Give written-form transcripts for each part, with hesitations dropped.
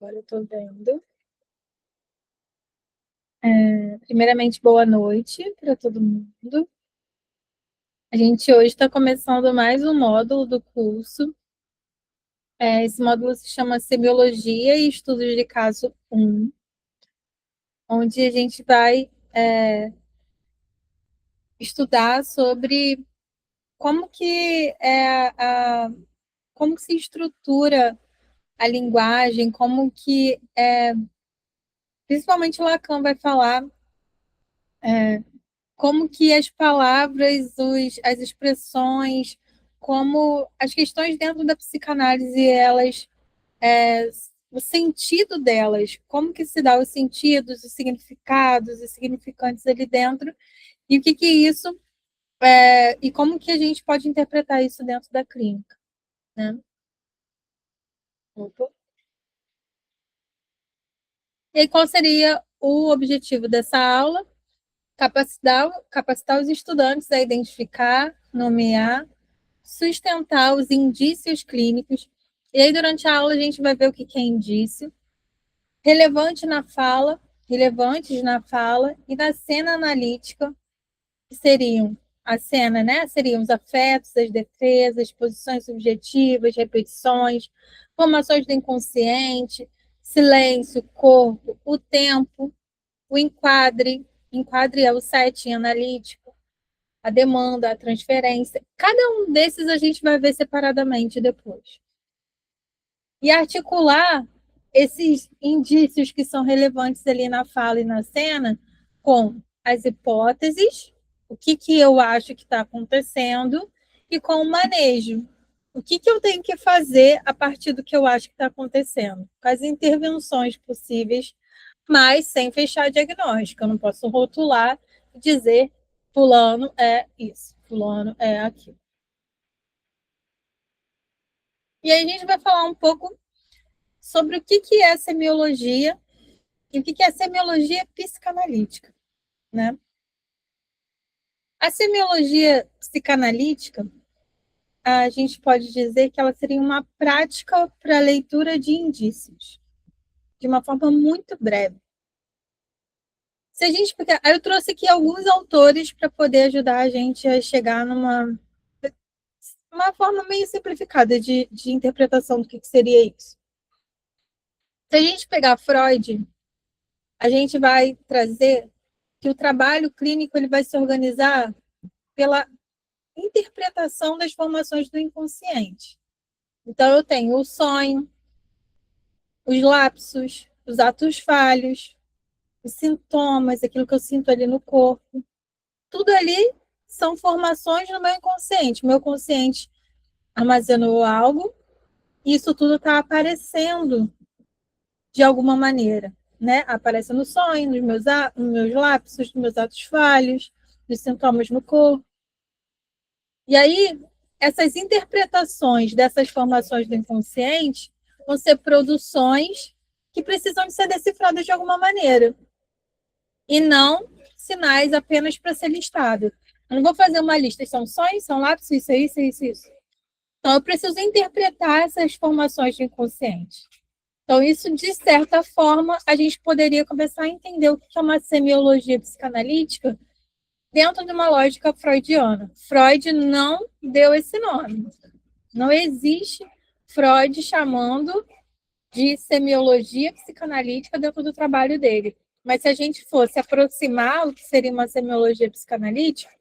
Agora eu estou vendo. Primeiramente, boa noite para todo mundo. A gente hoje está começando mais um módulo do curso. Esse módulo se chama Semiologia e Estudos de Caso 1, onde a gente vai estudar sobre como que como que se estrutura a linguagem, como que principalmente Lacan vai falar como que as palavras, as expressões, como as questões dentro da psicanálise, elas, o sentido delas, como que se dá os sentidos, os significados, os significantes ali dentro, e o que que isso, e como que a gente pode interpretar isso dentro da clínica, né? Opa. E aí, qual seria o objetivo dessa aula? Capacitar os estudantes a identificar, nomear, sustentar os indícios clínicos. E aí, durante a aula, a gente vai ver o que é indício, relevante na fala, relevantes na fala e na cena analítica, que seriam a cena, né? Seriam os afetos, as defesas, posições subjetivas, repetições, formações do inconsciente, silêncio, corpo, o tempo, o enquadre é o setting analítico, a demanda, a transferência. Cada um desses a gente vai ver separadamente depois. E articular esses indícios que são relevantes ali na fala e na cena com as hipóteses, o que eu acho que está acontecendo, e com o manejo. O que eu tenho que fazer a partir do que eu acho que está acontecendo? Com as intervenções possíveis, mas sem fechar diagnóstico. Eu não posso rotular e dizer fulano é isso, fulano é aquilo. E aí a gente vai falar um pouco sobre o que é a semiologia e o que é a semiologia psicanalítica, né? A semiologia psicanalítica, a gente pode dizer que ela seria uma prática para a leitura de indícios, de uma forma muito breve. Se a gente, eu trouxe aqui alguns autores para poder ajudar a gente a chegar numa uma forma meio simplificada de interpretação do que seria isso. Se a gente pegar Freud, a gente vai trazer que o trabalho clínico ele vai se organizar pela interpretação das formações do inconsciente. Então, eu tenho o sonho, os lapsos, os atos falhos, os sintomas, aquilo que eu sinto ali no corpo. Tudo ali são formações no meu inconsciente. Meu consciente armazenou algo e isso tudo está aparecendo de alguma maneira, né? Aparece no sonho, nos meus lapsos, nos meus atos falhos, nos sintomas no corpo. E aí, essas interpretações dessas formações do inconsciente vão ser produções que precisam de ser decifradas de alguma maneira. E não sinais apenas para ser listado. Eu não vou fazer uma lista, são sonhos, são lapsos, isso. Então, eu preciso interpretar essas formações do inconsciente. Então, isso, de certa forma, a gente poderia começar a entender o que é uma semiologia psicanalítica dentro de uma lógica freudiana. Freud não deu esse nome. Não existe Freud chamando de semiologia psicanalítica dentro do trabalho dele. Mas se a gente fosse aproximar o que seria uma semiologia psicanalítica,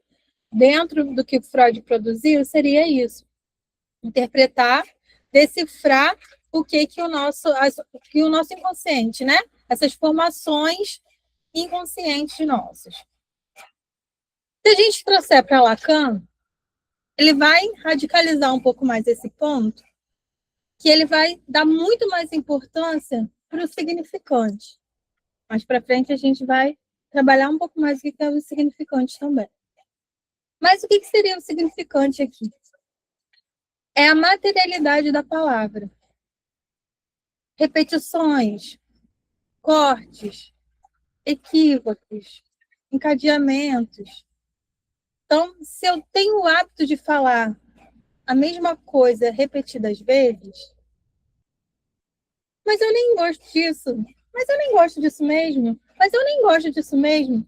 dentro do que Freud produziu, seria isso. Interpretar, decifrar o que o nosso inconsciente, né? Essas formações inconscientes nossas. Se a gente trouxer para Lacan, ele vai radicalizar um pouco mais esse ponto, que ele vai dar muito mais importância para o significante. Mais para frente a gente vai trabalhar um pouco mais o que é o significante também. Mas o que seria o significante aqui? É a materialidade da palavra. Repetições, cortes, equívocos, encadeamentos. Então, se eu tenho o hábito de falar a mesma coisa repetidas vezes, Mas eu nem gosto disso. Mas eu nem gosto disso mesmo. Mas eu nem gosto disso mesmo.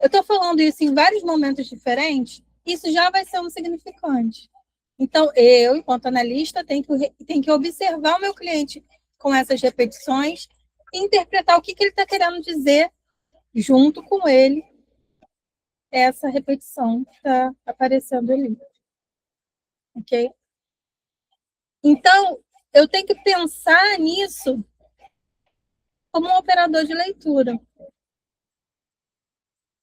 Eu estou falando isso em vários momentos diferentes, isso já vai ser um significante. Então, eu, enquanto analista, tenho que observar o meu cliente com essas repetições e interpretar o que ele está querendo dizer junto com ele, essa repetição que está aparecendo ali. Ok? Então, eu tenho que pensar nisso como um operador de leitura.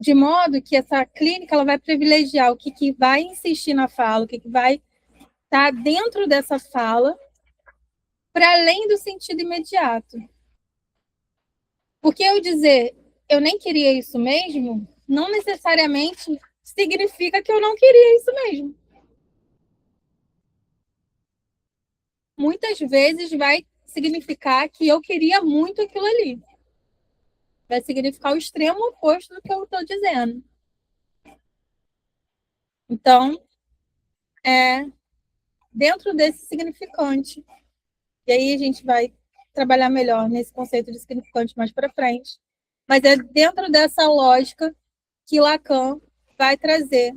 De modo que essa clínica ela vai privilegiar o que vai insistir na fala, o que vai estar dentro dessa fala, para além do sentido imediato. Porque eu dizer eu nem queria isso mesmo, não necessariamente significa que eu não queria isso mesmo. Muitas vezes vai significar que eu queria muito aquilo ali. Vai significar o extremo oposto do que eu estou dizendo. Então, dentro desse significante. E aí a gente vai trabalhar melhor nesse conceito de significante mais para frente. Mas é dentro dessa lógica que Lacan vai trazer,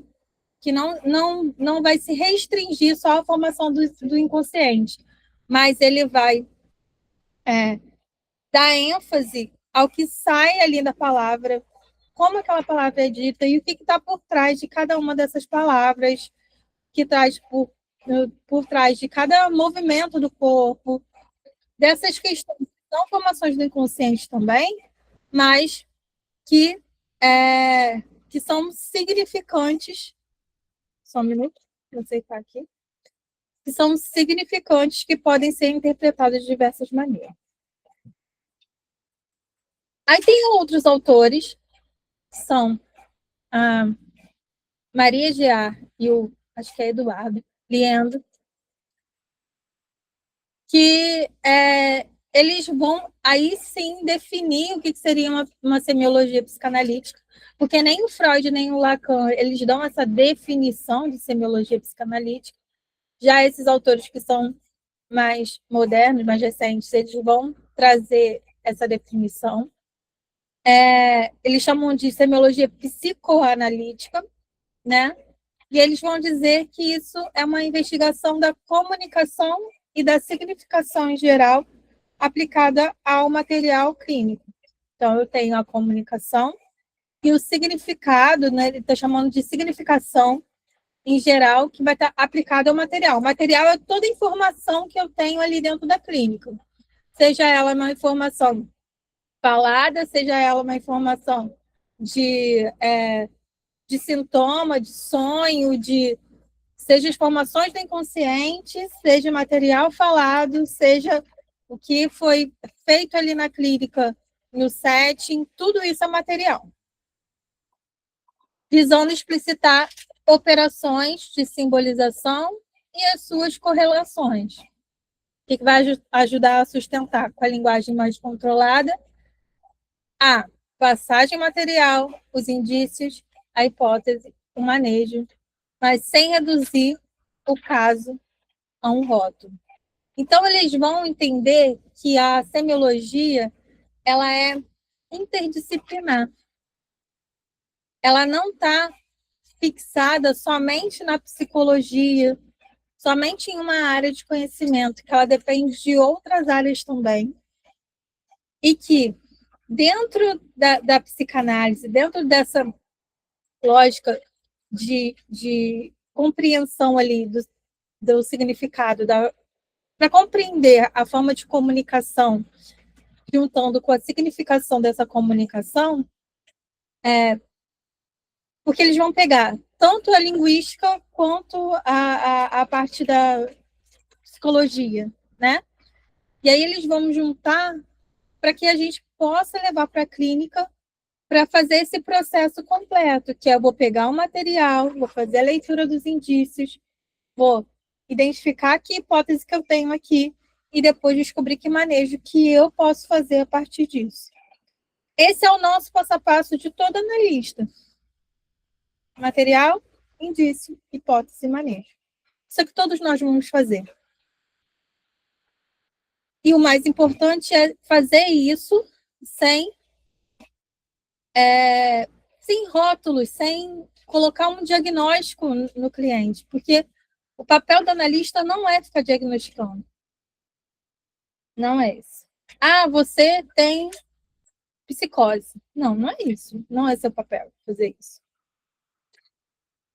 que não vai se restringir só à formação do inconsciente, mas ele vai dar ênfase ao que sai ali da palavra, como aquela palavra é dita e o que está por trás de cada uma dessas palavras, que traz por trás de cada movimento do corpo, dessas questões que são formações do inconsciente também, mas que, que são significantes. Só um minuto, vou aceitar aqui. Que são significantes que podem ser interpretados de diversas maneiras. Aí tem outros autores, são a Maria Giard e acho que é Eduardo Liendo, que eles vão aí sim definir o que seria uma semiologia psicanalítica, porque nem o Freud nem o Lacan eles dão essa definição de semiologia psicanalítica. Já esses autores que são mais modernos, mais recentes, eles vão trazer essa definição. Eles chamam de semiologia psicoanalítica, né? E eles vão dizer que isso é uma investigação da comunicação e da significação em geral aplicada ao material clínico. Então, eu tenho a comunicação e o significado, né? Ele está chamando de significação em geral, que vai estar aplicado ao material. O material é toda a informação que eu tenho ali dentro da clínica. Seja ela uma informação falada, seja ela uma informação de sintoma, de sonho, seja informações do inconsciente, seja material falado, seja o que foi feito ali na clínica, no setting, tudo isso é material. Visando explicitar operações de simbolização e as suas correlações, que vai ajudar a sustentar com a linguagem mais controlada a passagem material, os indícios, a hipótese, o manejo, mas sem reduzir o caso a um rótulo. Então, eles vão entender que a semiologia ela é interdisciplinar. Ela não está fixada somente na psicologia, somente em uma área de conhecimento, que ela depende de outras áreas também. E que, dentro da psicanálise, dentro dessa lógica de compreensão ali do significado, para compreender a forma de comunicação, juntando com a significação dessa comunicação, porque eles vão pegar tanto a linguística quanto a parte da psicologia, né? E aí eles vão juntar para que a gente possa levar para a clínica para fazer esse processo completo, que é eu vou pegar o material, vou fazer a leitura dos indícios, vou identificar que hipótese que eu tenho aqui e depois descobrir que manejo que eu posso fazer a partir disso. Esse é o nosso passo a passo de todo analista. Material, indício, hipótese e manejo. Isso é que todos nós vamos fazer. E o mais importante é fazer isso sem, sem rótulos, sem colocar um diagnóstico no cliente, porque o papel do analista não é ficar diagnosticando. Não é esse. Ah, você tem psicose. Não, não é isso. Não é seu papel fazer isso.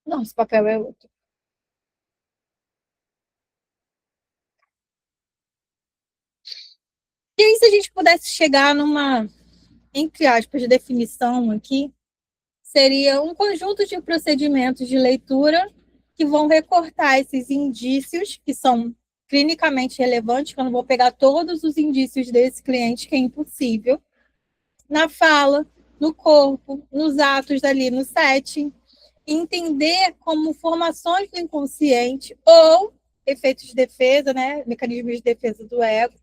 Não, esse papel é outro. E aí, se a gente pudesse chegar numa, entre aspas, definição aqui, seria um conjunto de procedimentos de leitura que vão recortar esses indícios que são clinicamente relevantes, que eu não vou pegar todos os indícios desse cliente, que é impossível, na fala, no corpo, nos atos dali, no setting, entender como formações do inconsciente ou efeitos de defesa, né, mecanismos de defesa do ego,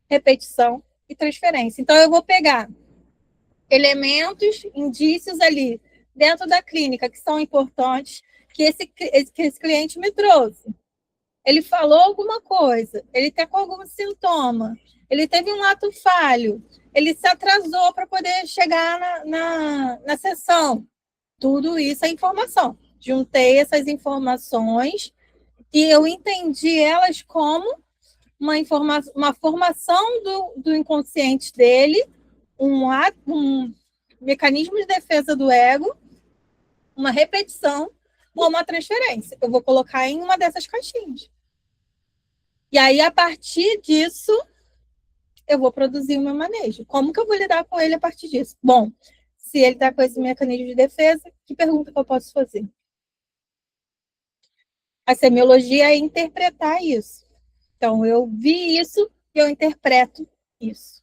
repetição e transferência. Então, eu vou pegar elementos, indícios ali dentro da clínica que são importantes, que esse cliente me trouxe. Ele falou alguma coisa, ele tem algum sintoma, ele teve um ato falho, ele se atrasou para poder chegar na sessão. Tudo isso é informação. Juntei essas informações e eu entendi elas como uma formação do inconsciente dele, um mecanismo de defesa do ego, uma repetição ou uma transferência. Eu vou colocar em uma dessas caixinhas. E aí, a partir disso, eu vou produzir o meu manejo. Como que eu vou lidar com ele a partir disso? Bom, se ele está com esse mecanismo de defesa, que pergunta que eu posso fazer? A semiologia é interpretar isso. Então, eu vi isso e eu interpreto isso.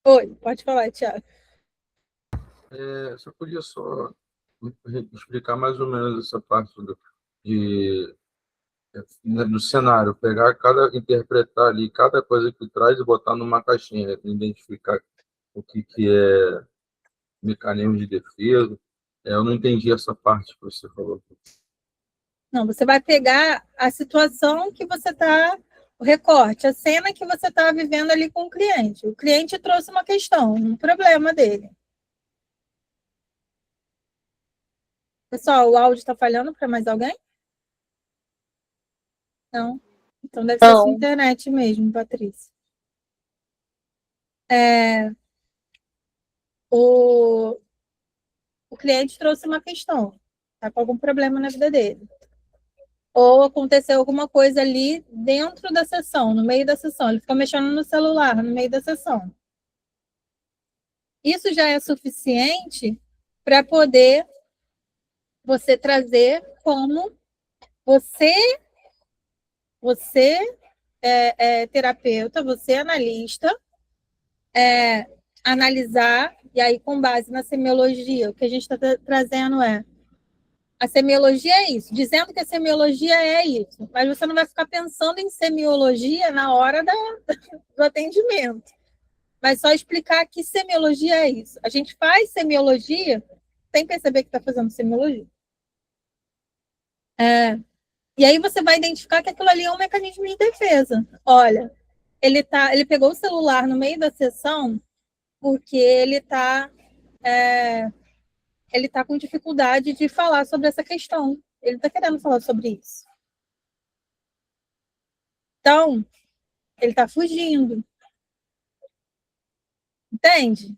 Oi, pode falar, Tiago. Você podia só explicar mais ou menos essa parte de, do cenário, pegar interpretar ali cada coisa que traz e botar numa caixinha, identificar o que é mecanismo de defesa. Eu não entendi essa parte que você falou. Não, você vai pegar a situação que você está, o recorte, a cena que você está vivendo ali com o cliente. O cliente trouxe uma questão, um problema dele. Pessoal, o áudio está falhando para mais alguém? Não? Então deve ser sua internet mesmo, Patrícia. O cliente trouxe uma questão, está com algum problema na vida dele. Ou aconteceu alguma coisa ali dentro da sessão, no meio da sessão. Ele ficou mexendo no celular no meio da sessão. Isso já é suficiente para poder você trazer como você é terapeuta, você é analista, analisar, e aí com base na semiologia, o que a gente está trazendo a semiologia é isso, dizendo que a semiologia é isso, mas você não vai ficar pensando em semiologia na hora do atendimento, mas só explicar que semiologia é isso. A gente faz semiologia sem perceber que está fazendo semiologia. E aí você vai identificar que aquilo ali é um mecanismo de defesa. Olha, ele pegou o celular no meio da sessão porque ele tá com dificuldade de falar sobre essa questão. Ele está querendo falar sobre isso. Então, ele está fugindo. Entende?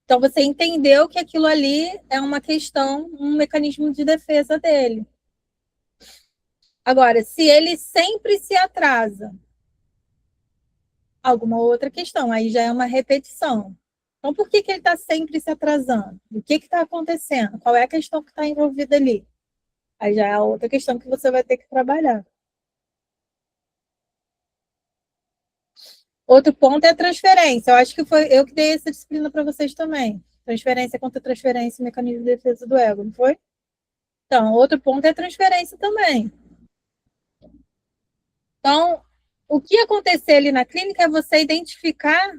Então, você entendeu que aquilo ali é uma questão, um mecanismo de defesa dele. Agora, se ele sempre se atrasa, alguma outra questão, aí já é uma repetição. Então, por que ele está sempre se atrasando? O que está acontecendo? Qual é a questão que está envolvida ali? Aí já é outra questão que você vai ter que trabalhar. Outro ponto é a transferência. Eu acho que foi eu que dei essa disciplina para vocês também. Transferência contra transferência, mecanismo de defesa do ego, não foi? Então, outro ponto é a transferência também. Então, o que acontecer ali na clínica é você identificar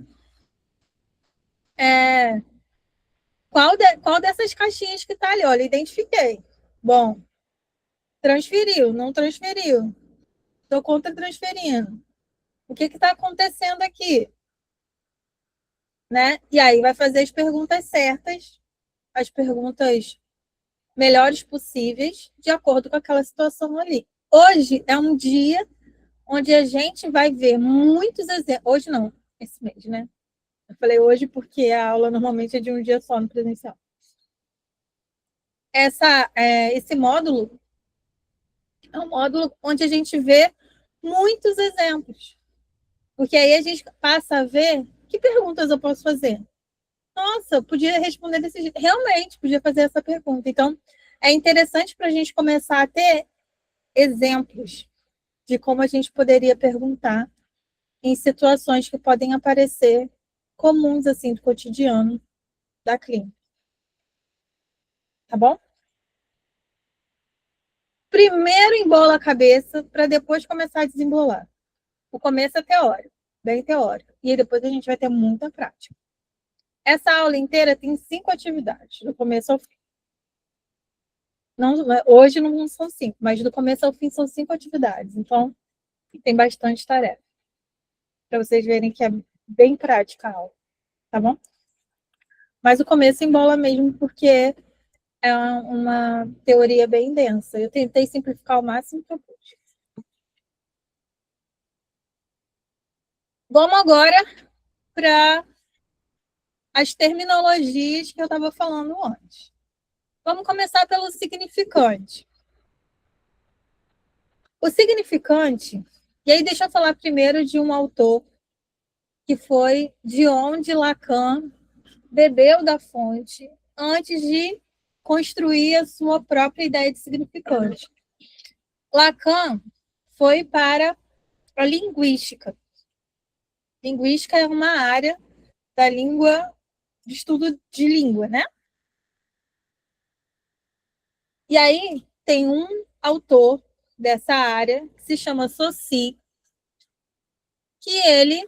qual dessas caixinhas que está ali. Olha, identifiquei. Bom, Transferiu, não transferiu. Estou contra transferindo. O que está acontecendo aqui? Né? E aí vai fazer as perguntas certas, as perguntas melhores possíveis, de acordo com aquela situação ali. Hoje é um dia onde a gente vai ver muitos exemplos. Hoje não, esse mês, né? Eu falei hoje porque a aula normalmente é de um dia só no presencial. Esse módulo é um módulo onde a gente vê muitos exemplos. Porque aí a gente passa a ver que perguntas eu posso fazer. Nossa, eu podia responder desse jeito. Realmente, podia fazer essa pergunta. Então, é interessante para a gente começar a ter exemplos de como a gente poderia perguntar em situações que podem aparecer comuns, assim, do cotidiano da clínica. Tá bom? Primeiro embola a cabeça para depois começar a desembolar. O começo é teórico, bem teórico. E depois a gente vai ter muita prática. Essa aula inteira tem 5 atividades, do começo ao fim. Não, hoje não são 5, mas do começo ao fim são 5 atividades. Então, tem bastante tarefa. Para vocês verem que é bem prática a aula. Tá bom? Mas o começo embola mesmo, porque é uma teoria bem densa. Eu tentei simplificar o máximo que eu pude. Vamos agora para as terminologias que eu estava falando antes. Vamos começar pelo significante. O significante, e aí deixa eu falar primeiro de um autor que foi de onde Lacan bebeu da fonte antes de construir a sua própria ideia de significante. Lacan foi para a linguística. Linguística é uma área da língua, de estudo de língua, né? E aí tem um autor dessa área que se chama Saussure, que ele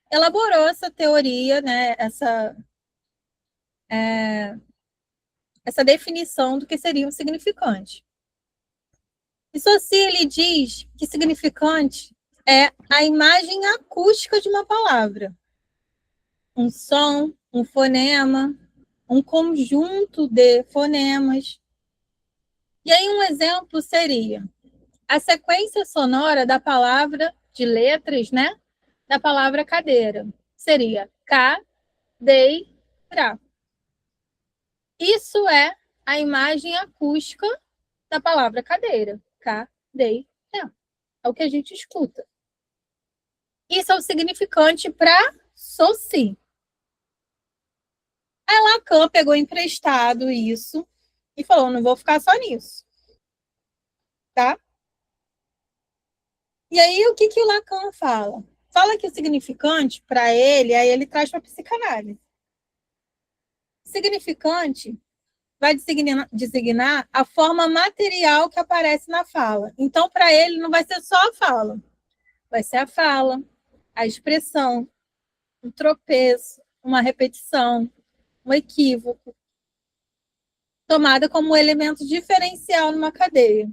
elaborou essa teoria, né? Essa definição do que seria um significante. E Saussure ele diz que significante é a imagem acústica de uma palavra. Um som, um fonema, um conjunto de fonemas. E aí um exemplo seria a sequência sonora da palavra, de letras, né? Da palavra cadeira. Seria cadeira. Isso é a imagem acústica da palavra cadeira. Cadeira. É o que a gente escuta. Isso é o significante para Saussure. Aí Lacan pegou emprestado isso e falou, não vou ficar só nisso. Tá? E aí, o que o Lacan fala? Fala que o significante, para ele, aí ele traz para a psicanálise. Significante vai designar a forma material que aparece na fala. Então, para ele, não vai ser só a fala. Vai ser a fala, a expressão, um tropeço, uma repetição, um equívoco, tomada como um elemento diferencial numa cadeia.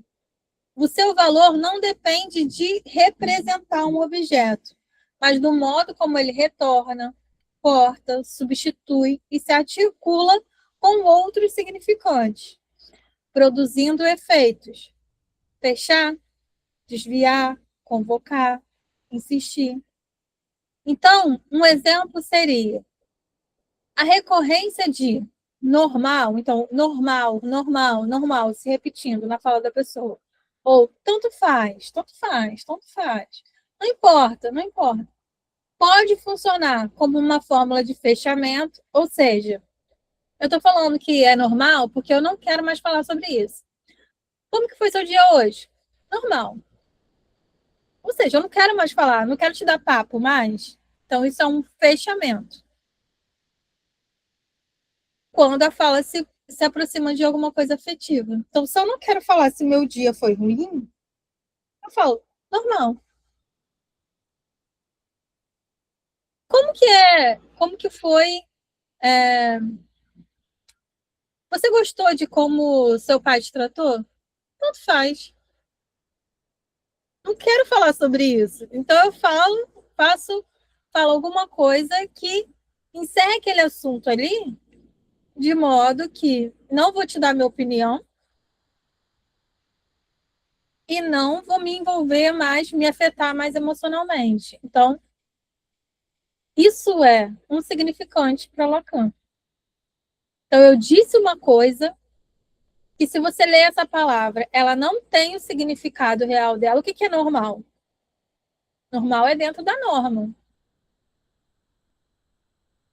O seu valor não depende de representar um objeto, mas do modo como ele retorna, corta, substitui e se articula com outros significantes, produzindo efeitos. Fechar, desviar, convocar, insistir. Então, um exemplo seria a recorrência de normal, então, normal, normal, normal, se repetindo na fala da pessoa. Ou tanto faz, tanto faz, tanto faz. Não importa, não importa. Pode funcionar como uma fórmula de fechamento, ou seja, eu estou falando que é normal porque eu não quero mais falar sobre isso. Como que foi seu dia hoje? Normal. Ou seja, eu não quero mais falar, não quero te dar papo mais. Então, isso é um fechamento. Quando a fala se aproxima de alguma coisa afetiva. Então, se eu não quero falar se meu dia foi ruim, eu falo, normal. Como que foi Você gostou de como seu pai te tratou? Tanto faz. Não quero falar sobre isso. Então eu falo alguma coisa que encerre aquele assunto ali, de modo que não vou te dar minha opinião e não vou me envolver mais, me afetar mais emocionalmente. Então, isso é um significante para Lacan. Então, eu disse uma coisa que, se você ler essa palavra, ela não tem o significado real dela. O que é normal? Normal é dentro da norma.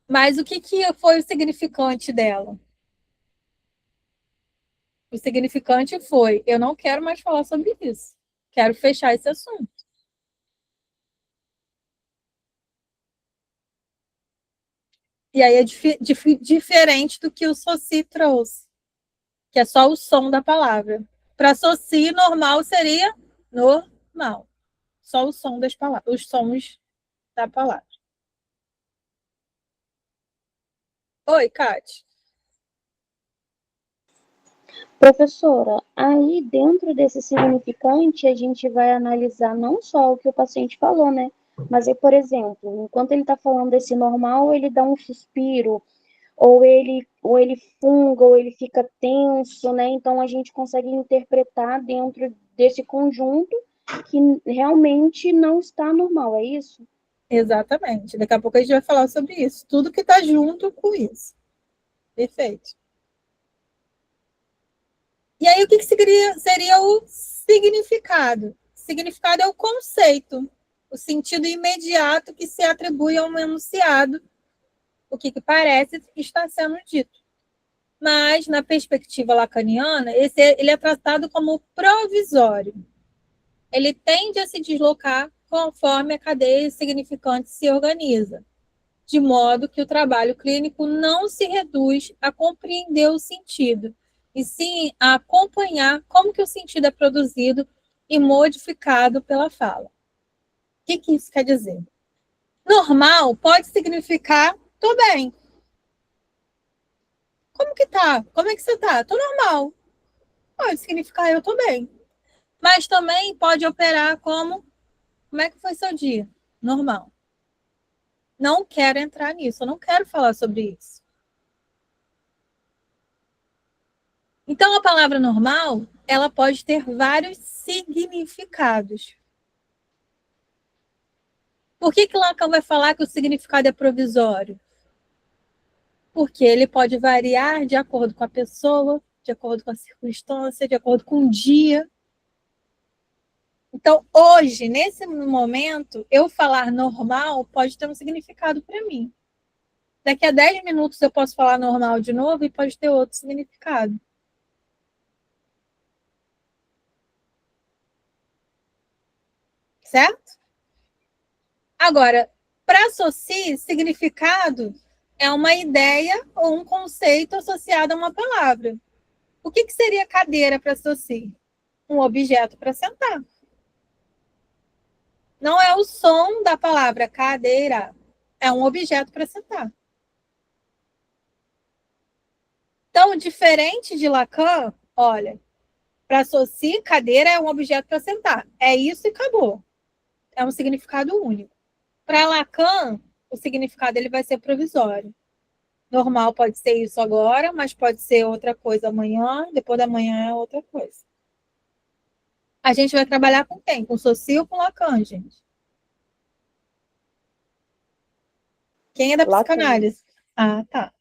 Mas o que foi o significante dela? O significante foi: eu não quero mais falar sobre isso. Quero fechar esse assunto. E aí é diferente do que o Saussure trouxe, que é só o som da palavra. Para Saussure, normal seria normal. Só o som das palavras, os sons da palavra. Oi, Kate. Professora, aí dentro desse significante a gente vai analisar não só o que o paciente falou, né? Mas aí, por exemplo, enquanto ele está falando desse normal, ele dá um suspiro, ou ele funga, ou ele fica tenso, né? Então a gente consegue interpretar dentro desse conjunto que realmente não está normal, é isso? Exatamente. Daqui a pouco a gente vai falar sobre isso. Tudo que está junto com isso. Perfeito. E aí, o que seria o significado? Significado é o conceito, o sentido imediato que se atribui a um enunciado, o que parece que está sendo dito. Mas, na perspectiva lacaniana, ele é tratado como provisório. Ele tende a se deslocar conforme a cadeia significante se organiza, de modo que o trabalho clínico não se reduz a compreender o sentido, e sim a acompanhar como que o sentido é produzido e modificado pela fala. O que isso quer dizer? Normal pode significar tô bem. Como que tá? Como é que você tá? Tô normal. Pode significar eu tô bem. Mas também pode operar como é que foi seu dia? Normal. Não quero entrar nisso, eu não quero falar sobre isso. Então, a palavra normal, ela pode ter vários significados. Por que Lacan vai falar que o significado é provisório? Porque ele pode variar de acordo com a pessoa, de acordo com a circunstância, de acordo com o dia. Então, hoje, nesse momento, eu falar normal pode ter um significado para mim. Daqui a 10 minutos eu posso falar normal de novo e pode ter outro significado. Certo? Agora, para Saussure, significado é uma ideia ou um conceito associado a uma palavra. O que seria cadeira para Saussure? Um objeto para sentar. Não é o som da palavra cadeira, é um objeto para sentar. Então, diferente de Lacan, olha, para Saussure, cadeira é um objeto para sentar. É isso e acabou. É um significado único. Para Lacan, o significado ele vai ser provisório. Normal pode ser isso agora, mas pode ser outra coisa amanhã, depois da manhã é outra coisa. A gente vai trabalhar com quem? Com Saussure ou com Lacan, gente? Quem é da Lacan. psicanálise? Ah, tá.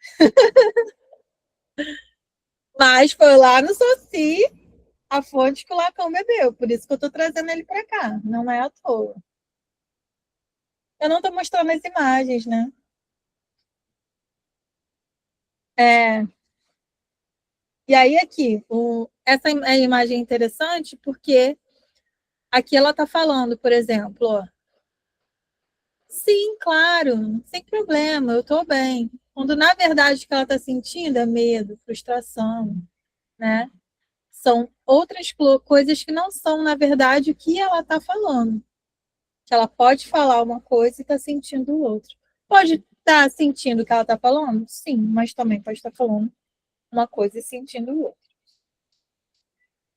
Mas foi lá no Saussure a fonte que o Lacan bebeu, por isso que eu estou trazendo ele para cá, não é à toa. Eu não estou mostrando as imagens, né? E aí aqui, essa imagem é interessante porque aqui ela está falando, por exemplo, ó, sim, claro, sem problema, eu estou bem. Quando, na verdade, o que ela está sentindo é medo, frustração, né? São outras coisas que não são, na verdade, o que ela está falando. Que ela pode falar uma coisa e está sentindo outra. Pode estar sentindo o que ela está falando? Sim, mas também pode estar falando uma coisa e sentindo outra.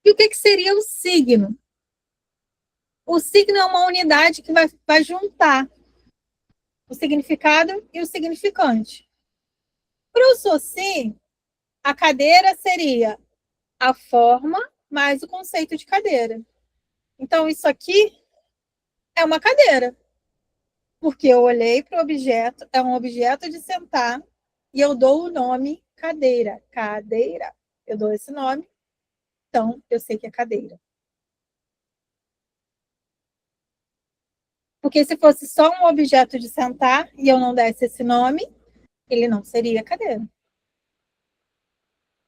E o que seria o signo? O signo é uma unidade que vai juntar o significado e o significante. Para o Saussure, a cadeira seria a forma mais o conceito de cadeira. Então, isso aqui é uma cadeira. Porque eu olhei para o objeto, é um objeto de sentar, e eu dou o nome cadeira. Cadeira. Eu dou esse nome, então eu sei que é cadeira. Porque se fosse só um objeto de sentar e eu não desse esse nome, ele não seria cadeira.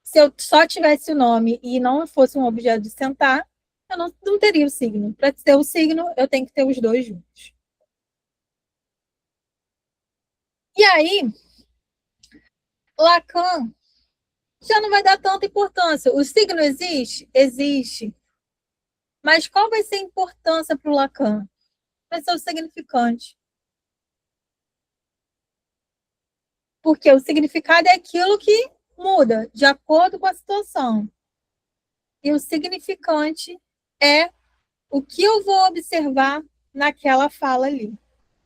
Se eu só tivesse o nome e não fosse um objeto de sentar, eu não teria o signo. Para ter o signo, eu tenho que ter os dois juntos. E aí, Lacan já não vai dar tanta importância. O signo existe? Existe. Mas qual vai ser a importância para o Lacan? Vai ser o significante. Porque o significado é aquilo que muda de acordo com a situação. E o significante é o que eu vou observar naquela fala ali,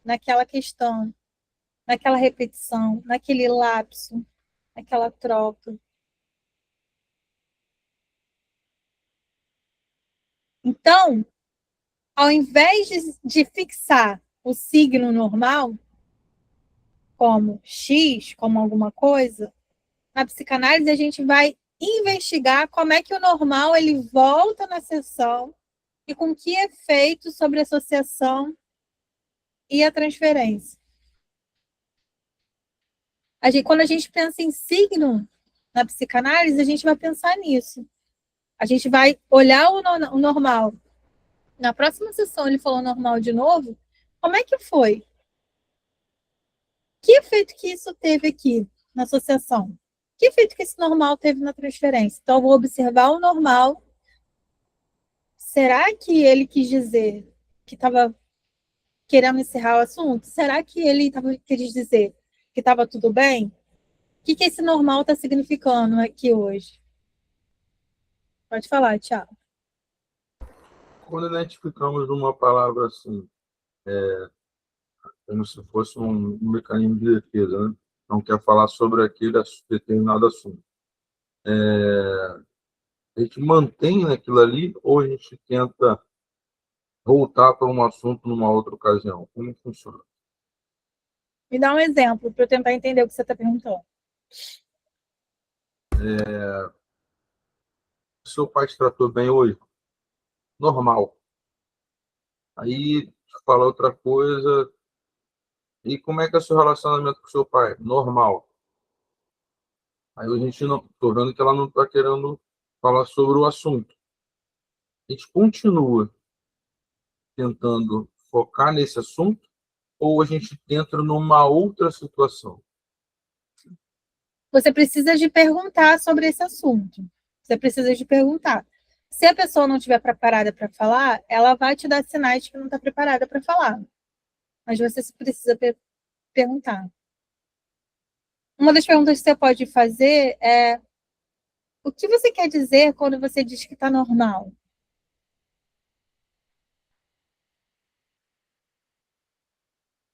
naquela questão, naquela repetição, naquele lapso, naquela troca. Então, ao invés de fixar o signo normal, como X, como alguma coisa, na psicanálise a gente vai investigar como é que o normal ele volta na sessão e com que efeito sobre a associação e a transferência. Quando a gente pensa em signo na psicanálise, a gente vai pensar nisso. A gente vai olhar o normal. Na próxima sessão ele falou normal de novo. Como é que foi? Que efeito que isso teve aqui na associação? Que efeito que esse normal teve na transferência? Então, eu vou observar o normal. Será que ele quis dizer que estava querendo encerrar o assunto? Será que ele quis dizer que estava tudo bem? O que esse normal está significando aqui hoje? Pode falar, Thiago. Quando identificamos uma palavra assim, como se fosse um mecanismo de defesa, né? Não quer falar sobre aquele determinado assunto. A gente mantém aquilo ali ou a gente tenta voltar para um assunto numa outra ocasião? Como funciona? Me dá um exemplo para eu tentar entender o que você está perguntando. Seu pai te tratou bem hoje? Normal. Aí fala outra coisa. E como é que é o seu relacionamento com seu pai? Normal. Aí a gente não, tô vendo que ela não está querendo falar sobre o assunto. A gente continua tentando focar nesse assunto ou a gente entra numa outra situação? Você precisa de perguntar sobre esse assunto. Você precisa de perguntar. Se a pessoa não estiver preparada para falar, ela vai te dar sinais de que não está preparada para falar. Mas você precisa perguntar. Uma das perguntas que você pode fazer é: o que você quer dizer quando você diz que está normal?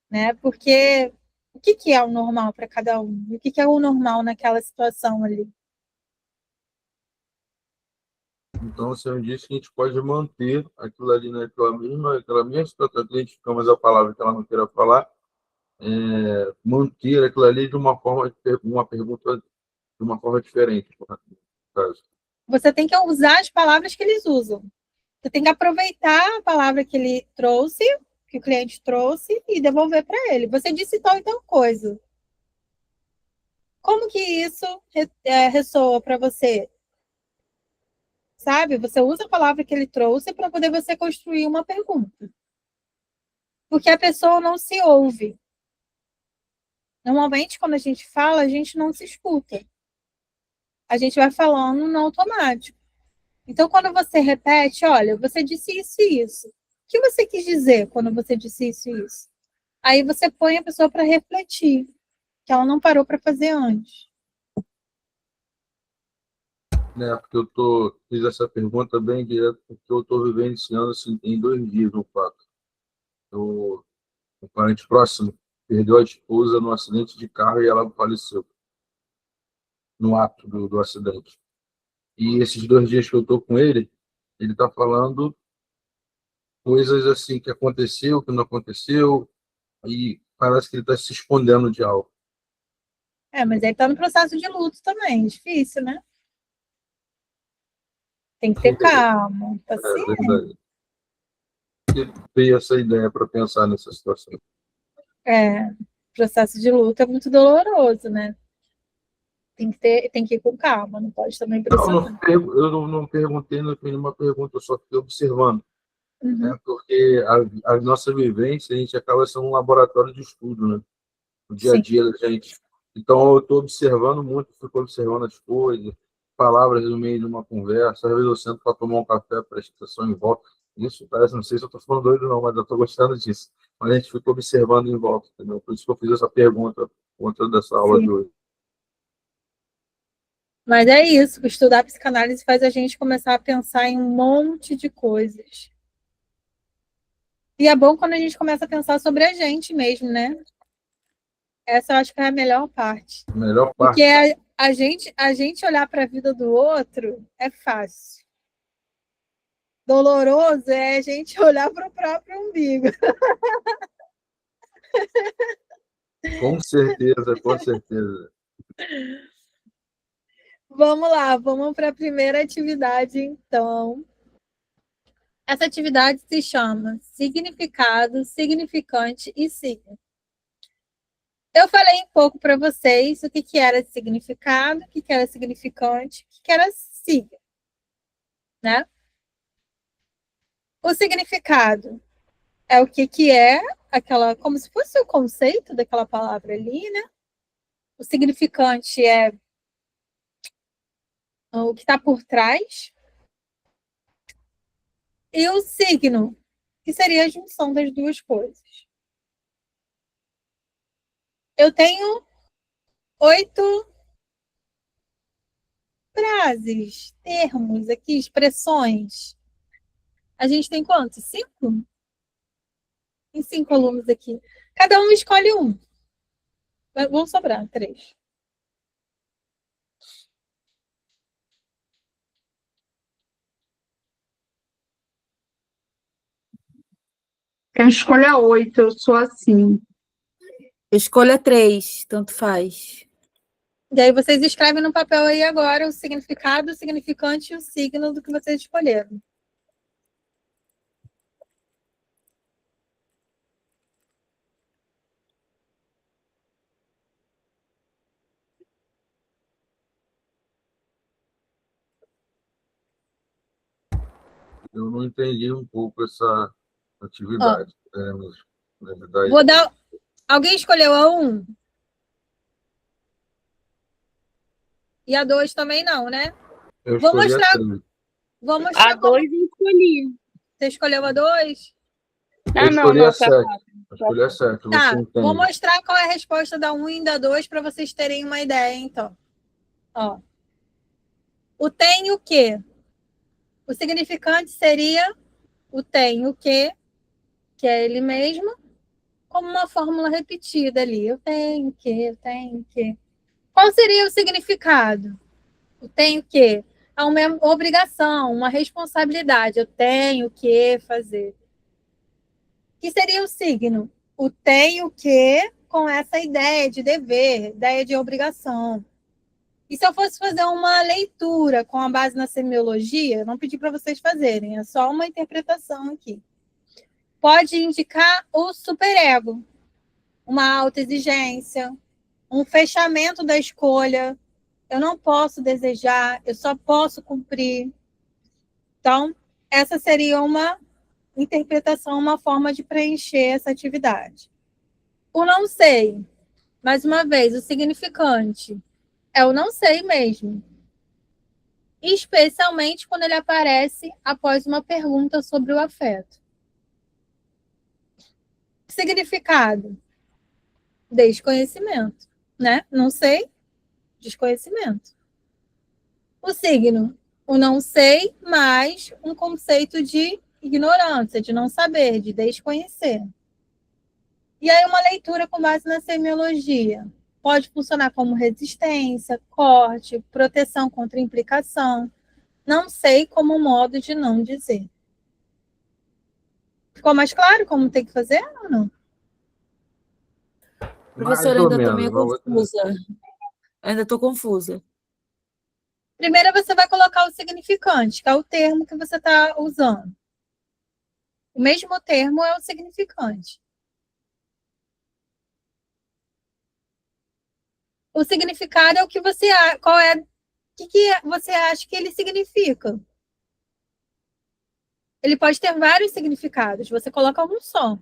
Né? Porque o que é o normal para cada um? O que é o normal naquela situação ali? Então, você me disse que a gente pode manter aquilo ali naquela mesma situação que a gente fica, mas a palavra que ela não queira falar, manter aquilo ali de uma forma, uma pergunta de uma forma diferente, no caso. Você tem que usar as palavras que eles usam. Você tem que aproveitar a palavra que ele trouxe, que o cliente trouxe, e devolver para ele. Você disse tal e tal coisa. Como que isso ressoa para você? Sabe? Você usa a palavra que ele trouxe para poder você construir uma pergunta. Porque a pessoa não se ouve. Normalmente, quando a gente fala, a gente não se escuta. A gente vai falando no automático. Então, quando você repete, olha, você disse isso e isso. O que você quis dizer quando você disse isso e isso? Aí você põe a pessoa para refletir, que ela não parou para fazer antes. né? Porque fiz essa pergunta bem direto, porque eu estou vivenciando assim, em 2 dias um fato. Um parente próximo perdeu a esposa num acidente de carro e ela faleceu no ato do acidente. E esses 2 dias que eu estou com ele está falando coisas assim que aconteceu, que não aconteceu, e parece que ele está se escondendo de algo. Mas ele está no processo de luto também, difícil, né? Tem que ter É calma, paciência. verdade. Eu veio essa ideia para pensar nessa situação. Processo de luto é muito doloroso, né? Tem que ir com calma, não pode também pressionar. Eu não perguntei, não fiz nenhuma pergunta, eu só fiquei observando. Uhum. Né? Porque a nossa vivência, a gente acaba sendo um laboratório de estudo, né? O dia a Sim, dia da gente. Então, eu estou observando muito, fico observando as coisas, palavras no meio de uma conversa. Às vezes eu sento para tomar um café, presta atenção em volta. Isso parece, não sei se eu estou falando doido, não, mas eu estou gostando disso. Mas a gente fica observando em volta, entendeu? Por isso que eu fiz essa pergunta por conta dessa aula de sim. hoje. Mas é isso, estudar psicanálise faz a gente começar a pensar em um monte de coisas. E é bom quando a gente começa a pensar sobre a gente mesmo, né? Essa eu acho que é a melhor parte. A melhor Porque parte. a gente olhar para a vida do outro é fácil. Doloroso é a gente olhar para o próprio umbigo. Com certeza, com certeza. Vamos lá, vamos para a primeira atividade, então. Essa atividade se chama significado, significante e signo. Eu falei um pouco para vocês o que era significado, o que era significante, o que era signo, né? O significado é o que é aquela, como se fosse o conceito daquela palavra ali, né? O significante é o que está por trás. E o signo, que seria a junção das duas coisas. Eu tenho 8 frases, termos aqui, expressões. A gente tem quantos? 5? Tem 5 alunos aqui. Cada um escolhe um. Vão sobrar 3. Eu escolho 8, eu sou assim. Escolha 3, tanto faz. E aí vocês escrevem no papel aí agora o significado, o significante e o signo do que vocês escolheram. Eu não entendi um pouco essa Ó, atividade. Na verdade, vou dar. Alguém escolheu a 1? E a 2 também não, né? eu Vou escolhi a mostrar, 3. vou A mostrar 2 como. eu escolhi. Você escolheu a 2? Eu escolhi Não, a foi a 7. 4. Eu escolhi a 7. Você Tá, vou entende? mostrar qual é a resposta da 1 e da 2 para vocês terem uma ideia, então. Ó, o tem o quê? O significante seria o tem o quê, que é ele mesmo, como uma fórmula repetida ali. Eu tenho o quê, eu tenho o quê. Qual seria o significado? Eu tenho o quê? É uma obrigação, uma responsabilidade. Eu tenho o que fazer. Que seria o signo? O tenho o que com essa ideia de dever, ideia de obrigação. E se eu fosse fazer uma leitura com a base na semiologia, não pedi para vocês fazerem, é só uma interpretação aqui. Pode indicar o superego, uma alta exigência, um fechamento da escolha. Eu não posso desejar, eu só posso cumprir. Então, essa seria uma interpretação, uma forma de preencher essa atividade. O não sei, mais uma vez, o significante é o não sei mesmo. Especialmente quando ele aparece após uma pergunta sobre o afeto. Significado: desconhecimento, né? Não sei, desconhecimento. O signo, o não sei, mais um conceito de ignorância, de não saber, de desconhecer. E aí uma leitura com base na semiologia. Pode funcionar como resistência, corte, proteção contra implicação. Não sei como modo de não dizer. Ficou mais claro como tem que fazer ou não? Mais Professora, ou ainda estou menos. meio confusa. Ainda estou confusa. Primeiro você vai colocar o significante, que é o termo que você está usando. O mesmo termo é o significante. O significado é o que você qual é, o que você acha que ele significa. Ele pode ter vários significados, você coloca um só.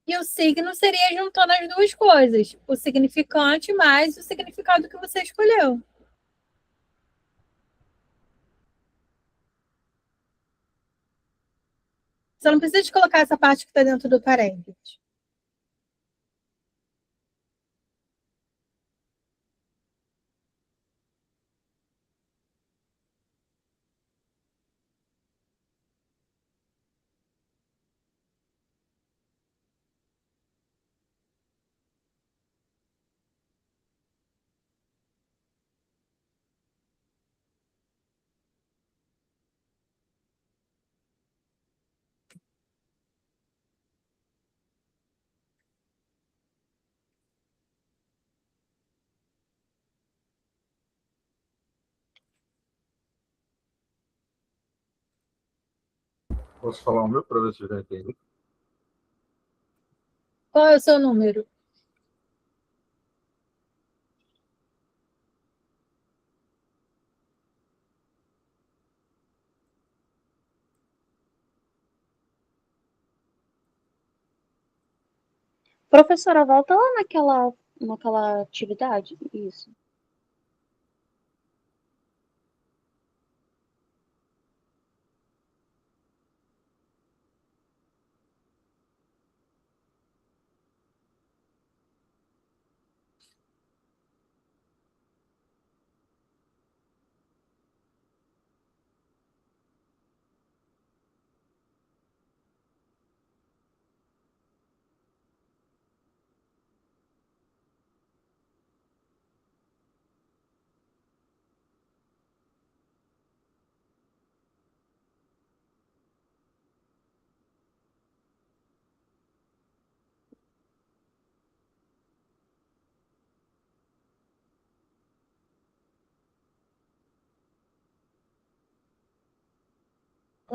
E o signo seria juntando as duas coisas, o significante mais o significado que você escolheu. Você não precisa de colocar essa parte que está dentro do parênteses. Posso falar o meu para ver se eu já entendi? Qual é o seu número? Professora, volta lá naquela atividade. Isso.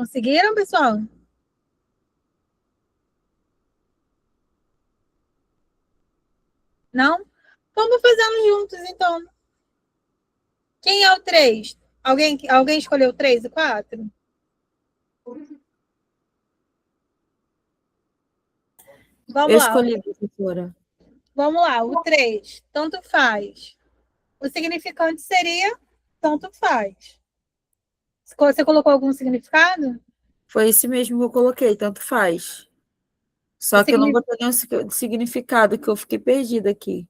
Conseguiram, pessoal? Não? Vamos fazendo juntos, então. Quem é o 3? Alguém escolheu o 3 e 4? Eu Vamos lá. escolhi, professora. Vamos lá, o 3. Tanto faz. O significante seria tanto faz. Você colocou algum significado? Foi esse mesmo que eu coloquei, tanto faz. O, Só que eu não botei nenhum significado, que eu fiquei perdida aqui.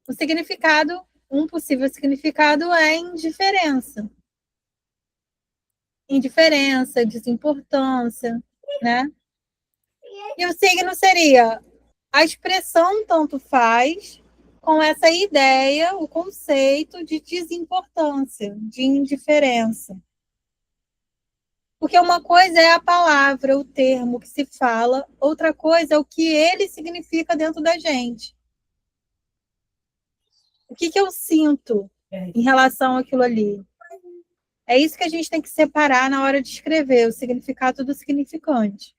o significado, um possível significado é indiferença. Indiferença, desimportância, né? E o signo seria a expressão tanto faz com essa ideia, o conceito de desimportância, de indiferença. Porque uma coisa é a palavra, o termo que se fala, outra coisa é o que ele significa dentro da gente. O que eu sinto em relação àquilo ali? É isso que a gente tem que separar na hora de escrever, o significado do significante.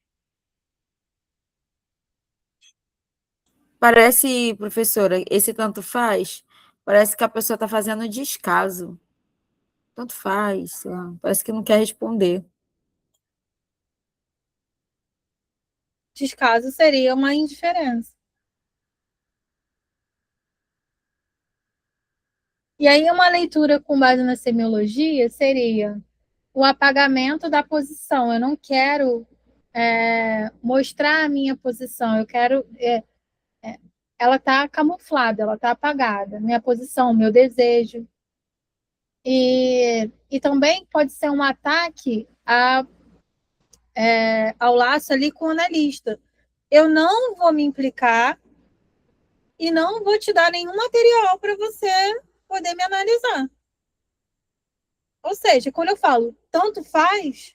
Parece, professora, esse tanto faz, parece que a pessoa está fazendo descaso. Tanto faz, sei lá, parece que não quer responder. Descaso seria uma indiferença. E aí, uma leitura com base na semiologia seria o apagamento da posição. Eu não quero mostrar a minha posição. Eu quero... ela está camuflada, ela está apagada. Minha posição, meu desejo. E também pode ser um ataque ao laço ali com o analista. Eu não vou me implicar e não vou te dar nenhum material para você poder me analisar. Ou seja, quando eu falo tanto faz,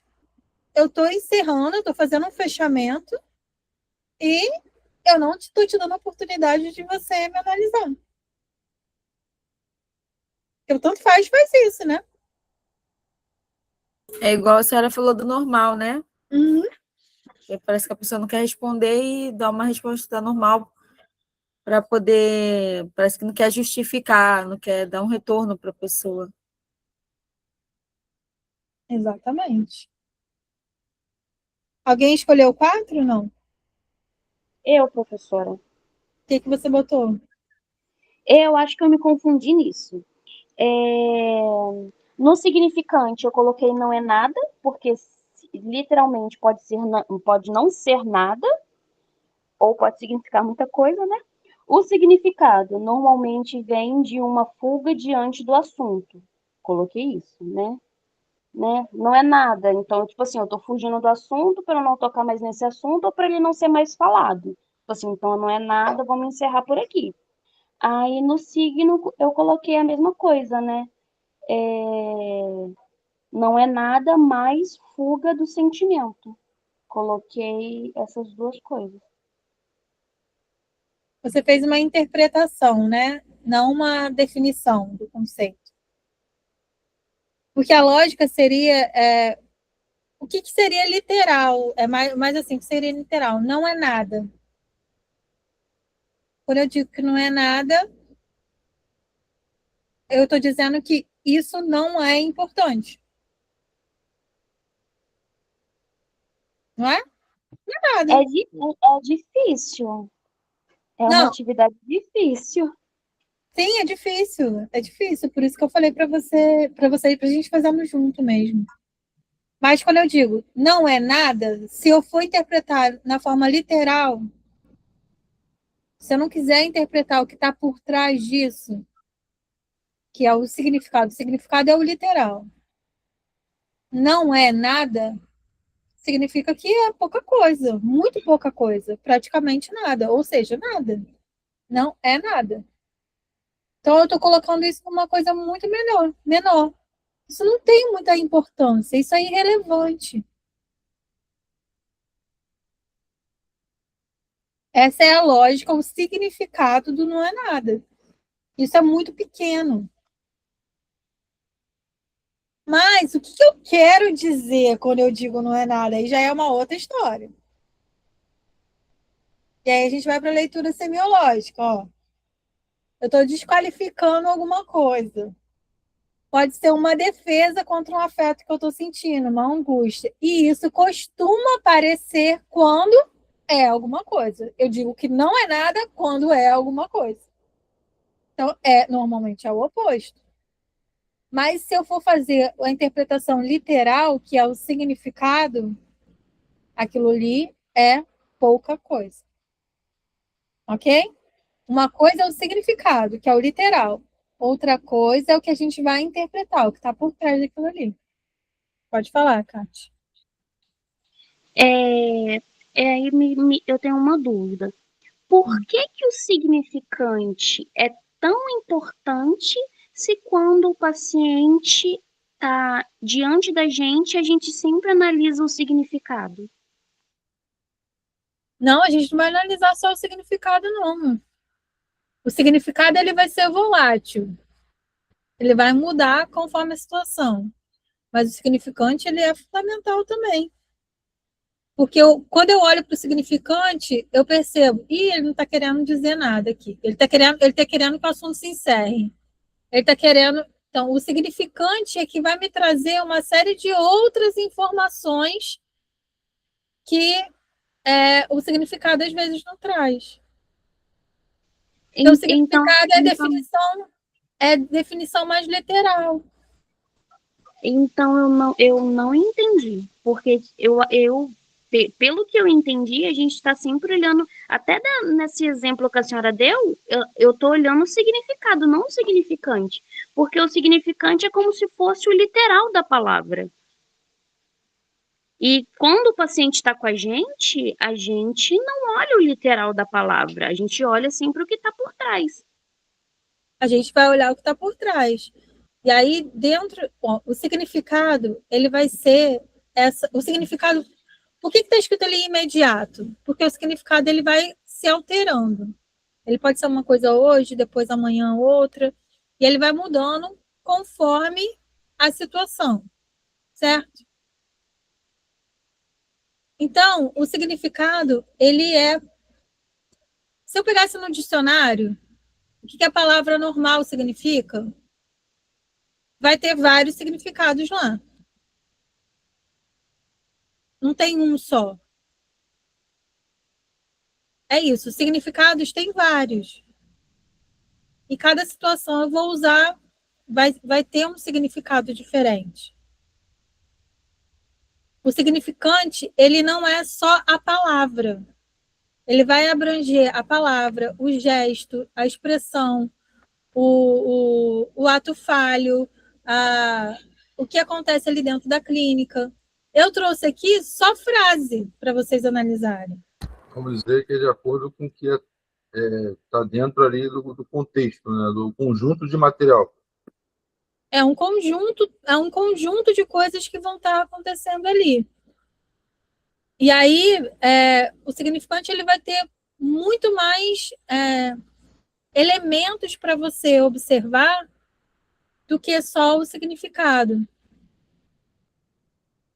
eu estou encerrando, eu estou fazendo um fechamento e eu não estou te dando a oportunidade de você me analisar. Eu tanto faz isso, né? É igual a senhora falou do normal, né? Uhum. Parece que a pessoa não quer responder e dá uma resposta normal para poder... Parece que não quer justificar, não quer dar um retorno para a pessoa. Exatamente. Alguém escolheu 4? Não. Eu, professora. O que você botou? Eu acho que eu me confundi nisso. No significante, eu coloquei não é nada, porque literalmente pode não ser nada, ou pode significar muita coisa, né? O significado normalmente vem de uma fuga diante do assunto. Coloquei isso, né? Não é nada. Então, tipo assim, eu tô fugindo do assunto para eu não tocar mais nesse assunto ou para ele não ser mais falado. Tipo assim, então não é nada, vamos encerrar por aqui. Aí no signo eu coloquei a mesma coisa, né? Não é nada mais fuga do sentimento. Coloquei essas duas coisas. Você fez uma interpretação, né? Não uma definição do conceito. Porque a lógica seria... o que seria literal? É mais assim, o que seria literal? Não é nada. Quando eu digo que não é nada, eu estou dizendo que isso não é importante. Não é? Não é nada. É difícil. É uma Não, atividade difícil. sim, é difícil. É difícil. Por isso que eu falei para a gente fazermos junto mesmo. Mas quando eu digo não é nada, se eu for interpretar na forma literal, se eu não quiser interpretar o que está por trás disso, que é o significado é o literal. Não é nada, significa que é pouca coisa, muito pouca coisa, praticamente nada, ou seja, nada. Não é nada. Então eu estou colocando isso numa coisa muito menor. Isso não tem muita importância, isso é irrelevante. Essa é a lógica, o significado do não é nada. Isso é muito pequeno. Mas o que eu quero dizer quando eu digo não é nada? Aí já é uma outra história. E aí a gente vai para a leitura semiológica. Ó. Eu estou desqualificando alguma coisa. Pode ser uma defesa contra um afeto que eu estou sentindo, uma angústia. E isso costuma aparecer quando é alguma coisa. Eu digo que não é nada quando é alguma coisa. Então, normalmente é o oposto. Mas se eu for fazer a interpretação literal, que é o significado, aquilo ali é pouca coisa. Ok? Uma coisa é o significado, que é o literal. Outra coisa é o que a gente vai interpretar, o que está por trás daquilo ali. Pode falar, Kátia. Aí eu tenho uma dúvida. Por que o significante é tão importante se quando o paciente está diante da gente, a gente sempre analisa o significado? Não, a gente não vai analisar só o significado, não. O significado ele vai ser volátil. Ele vai mudar conforme a situação. Mas o significante ele é fundamental também. Porque quando eu olho para o significante, eu percebo, ele não está querendo dizer nada aqui. Ele está querendo que o assunto se encerre. Ele está querendo. Então, o significante é que vai me trazer uma série de outras informações que o significado às vezes não traz. Então, o significado é definição mais literal. Então eu não entendi, porque pelo que eu entendi, a gente está sempre olhando, até nesse exemplo que a senhora deu, eu estou olhando o significado, não o significante, porque o significante é como se fosse o literal da palavra. E quando o paciente está com a gente não olha o literal da palavra, a gente olha sempre o que está por trás. A gente vai olhar o que está por trás. E aí, dentro, ó, o significado, ele vai ser o significado. Por que está escrito ali imediato? Porque o significado ele vai se alterando. Ele pode ser uma coisa hoje, depois amanhã outra, e ele vai mudando conforme a situação, certo? Então, o significado, ele é. Se eu pegasse no dicionário, o que a palavra normal significa? Vai ter vários significados lá. Não tem um só. É isso, significados tem vários. E cada situação eu vou usar, vai ter um significado diferente. O significante, ele não é só a palavra. Ele vai abranger a palavra, o gesto, a expressão, o ato falho, o que acontece ali dentro da clínica. Eu trouxe aqui só frase para vocês analisarem. Vamos dizer que é de acordo com o que está dentro ali do contexto, né, do conjunto de material. É um conjunto de coisas que vão estar acontecendo ali. E aí, o significante ele vai ter muito mais elementos para você observar do que só o significado.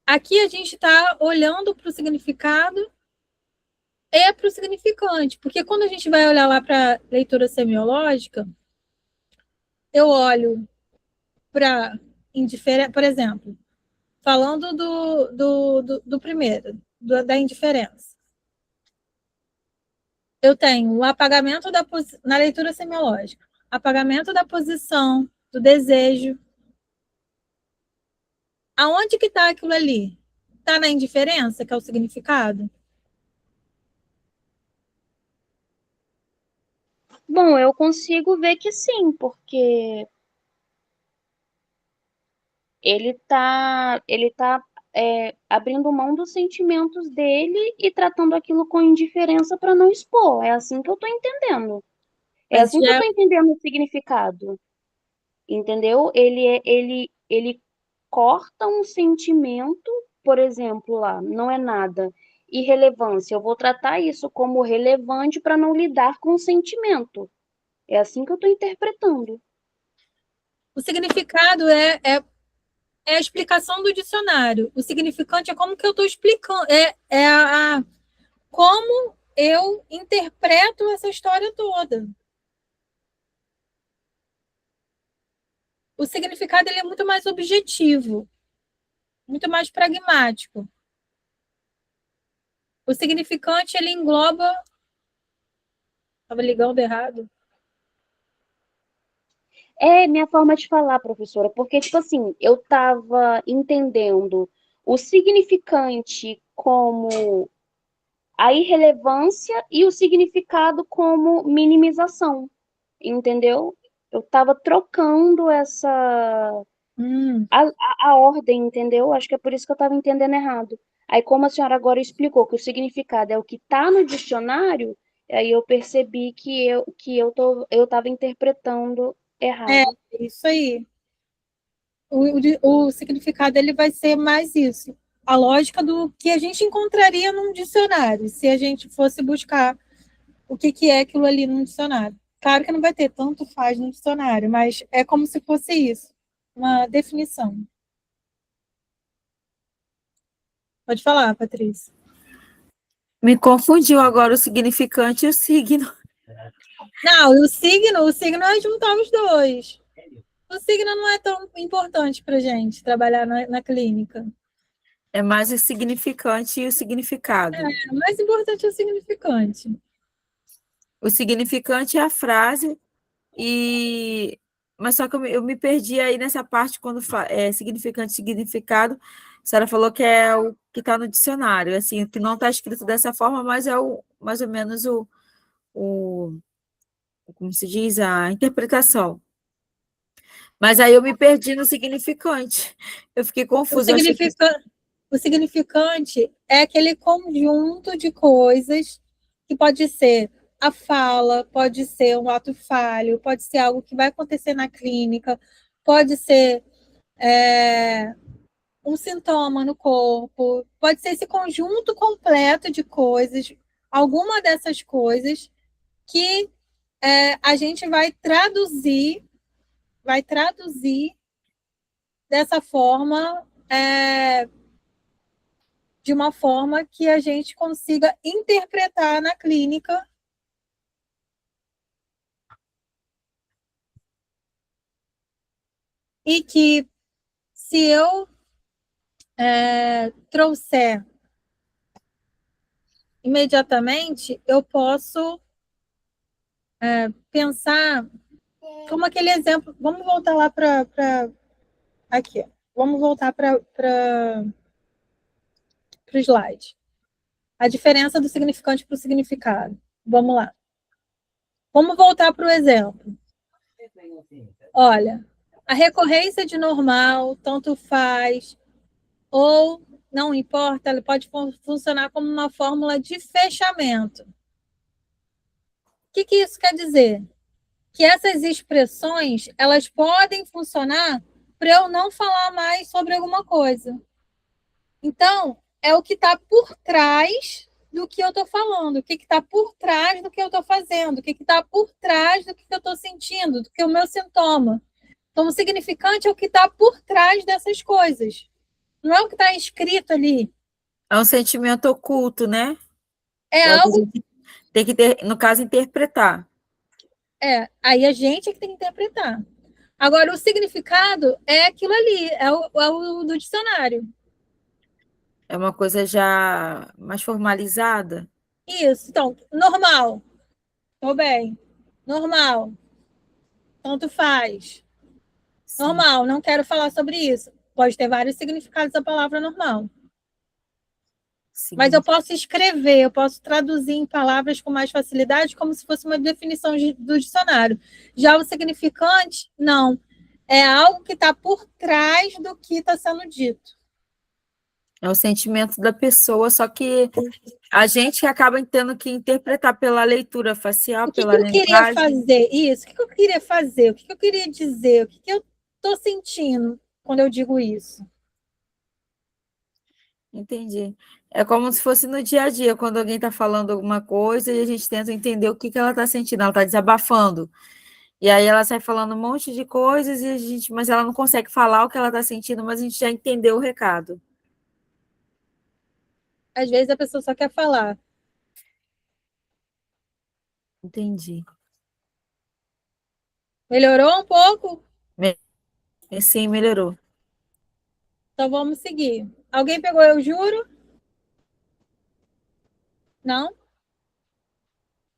Aqui a gente está olhando para o significado e para o significante, porque quando a gente vai olhar lá para a leitura semiológica, eu olho para indiferença, por exemplo, falando do primeiro, da indiferença. Eu tenho o apagamento na leitura semiológica, apagamento da posição, do desejo. Aonde que está aquilo ali? Está na indiferença, que é o significado? Bom, eu consigo ver que sim, porque ele tá abrindo mão dos sentimentos dele e tratando aquilo com indiferença para não expor. É assim que eu tô entendendo. É Mas assim que eu já tô entendendo o significado. Entendeu? Ele corta um sentimento, por exemplo, lá, não é nada. Irrelevância. Eu vou tratar isso como relevante para não lidar com o sentimento. É assim que eu tô interpretando. o significado é a explicação do dicionário. O significante é como que eu estou explicando, como eu interpreto essa história toda. O significado ele é muito mais objetivo, muito mais pragmático. O significante ele engloba. Estava ligando errado. É minha forma de falar, professora, porque, tipo assim, eu estava entendendo o significante como a irrelevância e o significado como minimização, entendeu? Eu estava trocando a ordem, entendeu? Acho que é por isso que eu estava entendendo errado. Aí, como a senhora agora explicou que o significado é o que está no dicionário, aí eu percebi eu estava interpretando É, errado. isso aí. O significado ele vai ser mais isso. A lógica do que a gente encontraria num dicionário, se a gente fosse buscar o que é aquilo ali num dicionário. Claro que não vai ter tanto faz no dicionário, mas é como se fosse isso, uma definição. Pode falar, Patrícia. Me confundiu agora o significante e o signo. Não, o signo é juntar os dois. O signo não é tão importante para gente trabalhar na clínica. É mais o significante e o significado. O mais importante é o significante. O significante é a frase, Mas só que eu me perdi aí nessa parte quando é significante, significado. A senhora falou que é o que está no dicionário, assim, que não está escrito dessa forma, mas é mais ou menos o, como se diz, a interpretação. Mas aí eu me perdi no significante. Eu fiquei O confusa. Eu achei que o significante é aquele conjunto de coisas que pode ser a fala, pode ser um ato falho, pode ser algo que vai acontecer na clínica, pode ser um sintoma no corpo, pode ser esse conjunto completo de coisas, alguma dessas coisas que a gente vai traduzir dessa forma, de uma forma que a gente consiga interpretar na clínica e que, se eu trouxer imediatamente, eu posso pensar como aquele exemplo. Vamos voltar lá para aqui. Vamos voltar para o slide. A diferença do significante para o significado. Vamos lá. Vamos voltar para o exemplo. Olha, a recorrência de normal, tanto faz, ou não importa, ela pode funcionar como uma fórmula de fechamento. O que isso quer dizer? Que essas expressões, elas podem funcionar para eu não falar mais sobre alguma coisa. Então, é o que está por trás do que eu estou falando, o que está por trás do que eu estou fazendo, o que está por trás do que eu estou sentindo, do que é o meu sintoma. Então, o significante é o que está por trás dessas coisas. Não é o que está escrito ali. é um sentimento oculto, né? É algo. Tem que ter, no caso, interpretar. Aí a gente é que tem que interpretar. Agora, o significado é aquilo ali, é o do dicionário. É uma coisa já mais formalizada. Isso. Então, normal. Tô bem. Normal. Tanto faz. Sim, Normal, não quero falar sobre isso. Pode ter vários significados da palavra normal. Mas eu posso escrever, eu posso traduzir em palavras com mais facilidade, como se fosse uma definição do dicionário. Já o significante, não. É algo que está por trás do que está sendo dito. É o sentimento da pessoa, só que a gente acaba tendo que interpretar pela leitura facial, O que pela eu queria linguagem. fazer? Isso, o que eu queria fazer? O que eu queria dizer? O que eu estou sentindo quando eu digo isso? Entendi. É como se fosse no dia a dia, quando alguém está falando alguma coisa e a gente tenta entender o que ela está sentindo. Ela está desabafando. E aí ela sai falando um monte de coisas, mas ela não consegue falar o que ela está sentindo, mas a gente já entendeu o recado. Às vezes a pessoa só quer falar. Entendi. Melhorou um pouco? Sim, melhorou. Então vamos seguir. Alguém pegou eu juro? Não?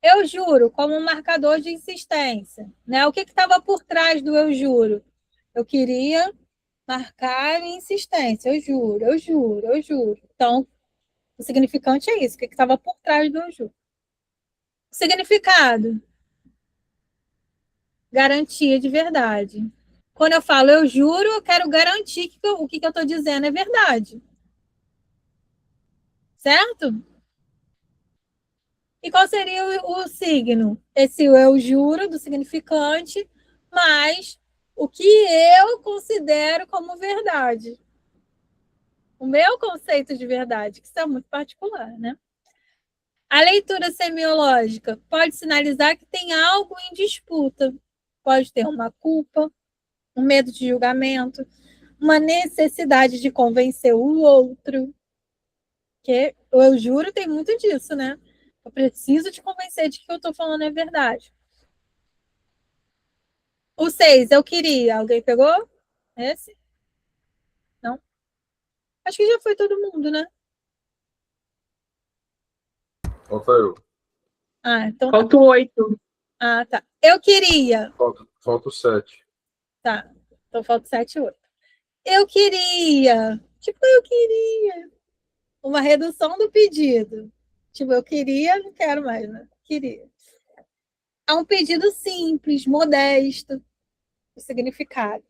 Eu juro, como um marcador de insistência. Né? O que estava por trás do eu juro? Eu queria marcar minha insistência. Eu juro, eu juro, eu juro. Então, o significante é isso. O que estava por trás do eu juro? O significado. Garantia de verdade. Quando eu falo eu juro, eu quero garantir que o que eu estou dizendo é verdade. Certo? E qual seria o signo? Esse eu juro do significante, mais o que eu considero como verdade. O meu conceito de verdade, que isso é muito particular, né? A leitura semiológica pode sinalizar que tem algo em disputa. Pode ter uma culpa, um medo de julgamento, uma necessidade de convencer o outro. Que eu juro, tem muito disso, né? Eu preciso te convencer de que o que eu estou falando é verdade. O 6, eu queria. Alguém pegou? Esse? Não? Acho que já foi todo mundo, né? Falta eu. Ah, então tá. Falta o 8. Ah, tá. Eu queria. Falta o 7. Tá. Então falta 7 e 8. Eu queria. Tipo, eu queria. Uma redução do pedido. Tipo, eu queria, não quero mais, né? Queria. É um pedido simples, modesto, o significado.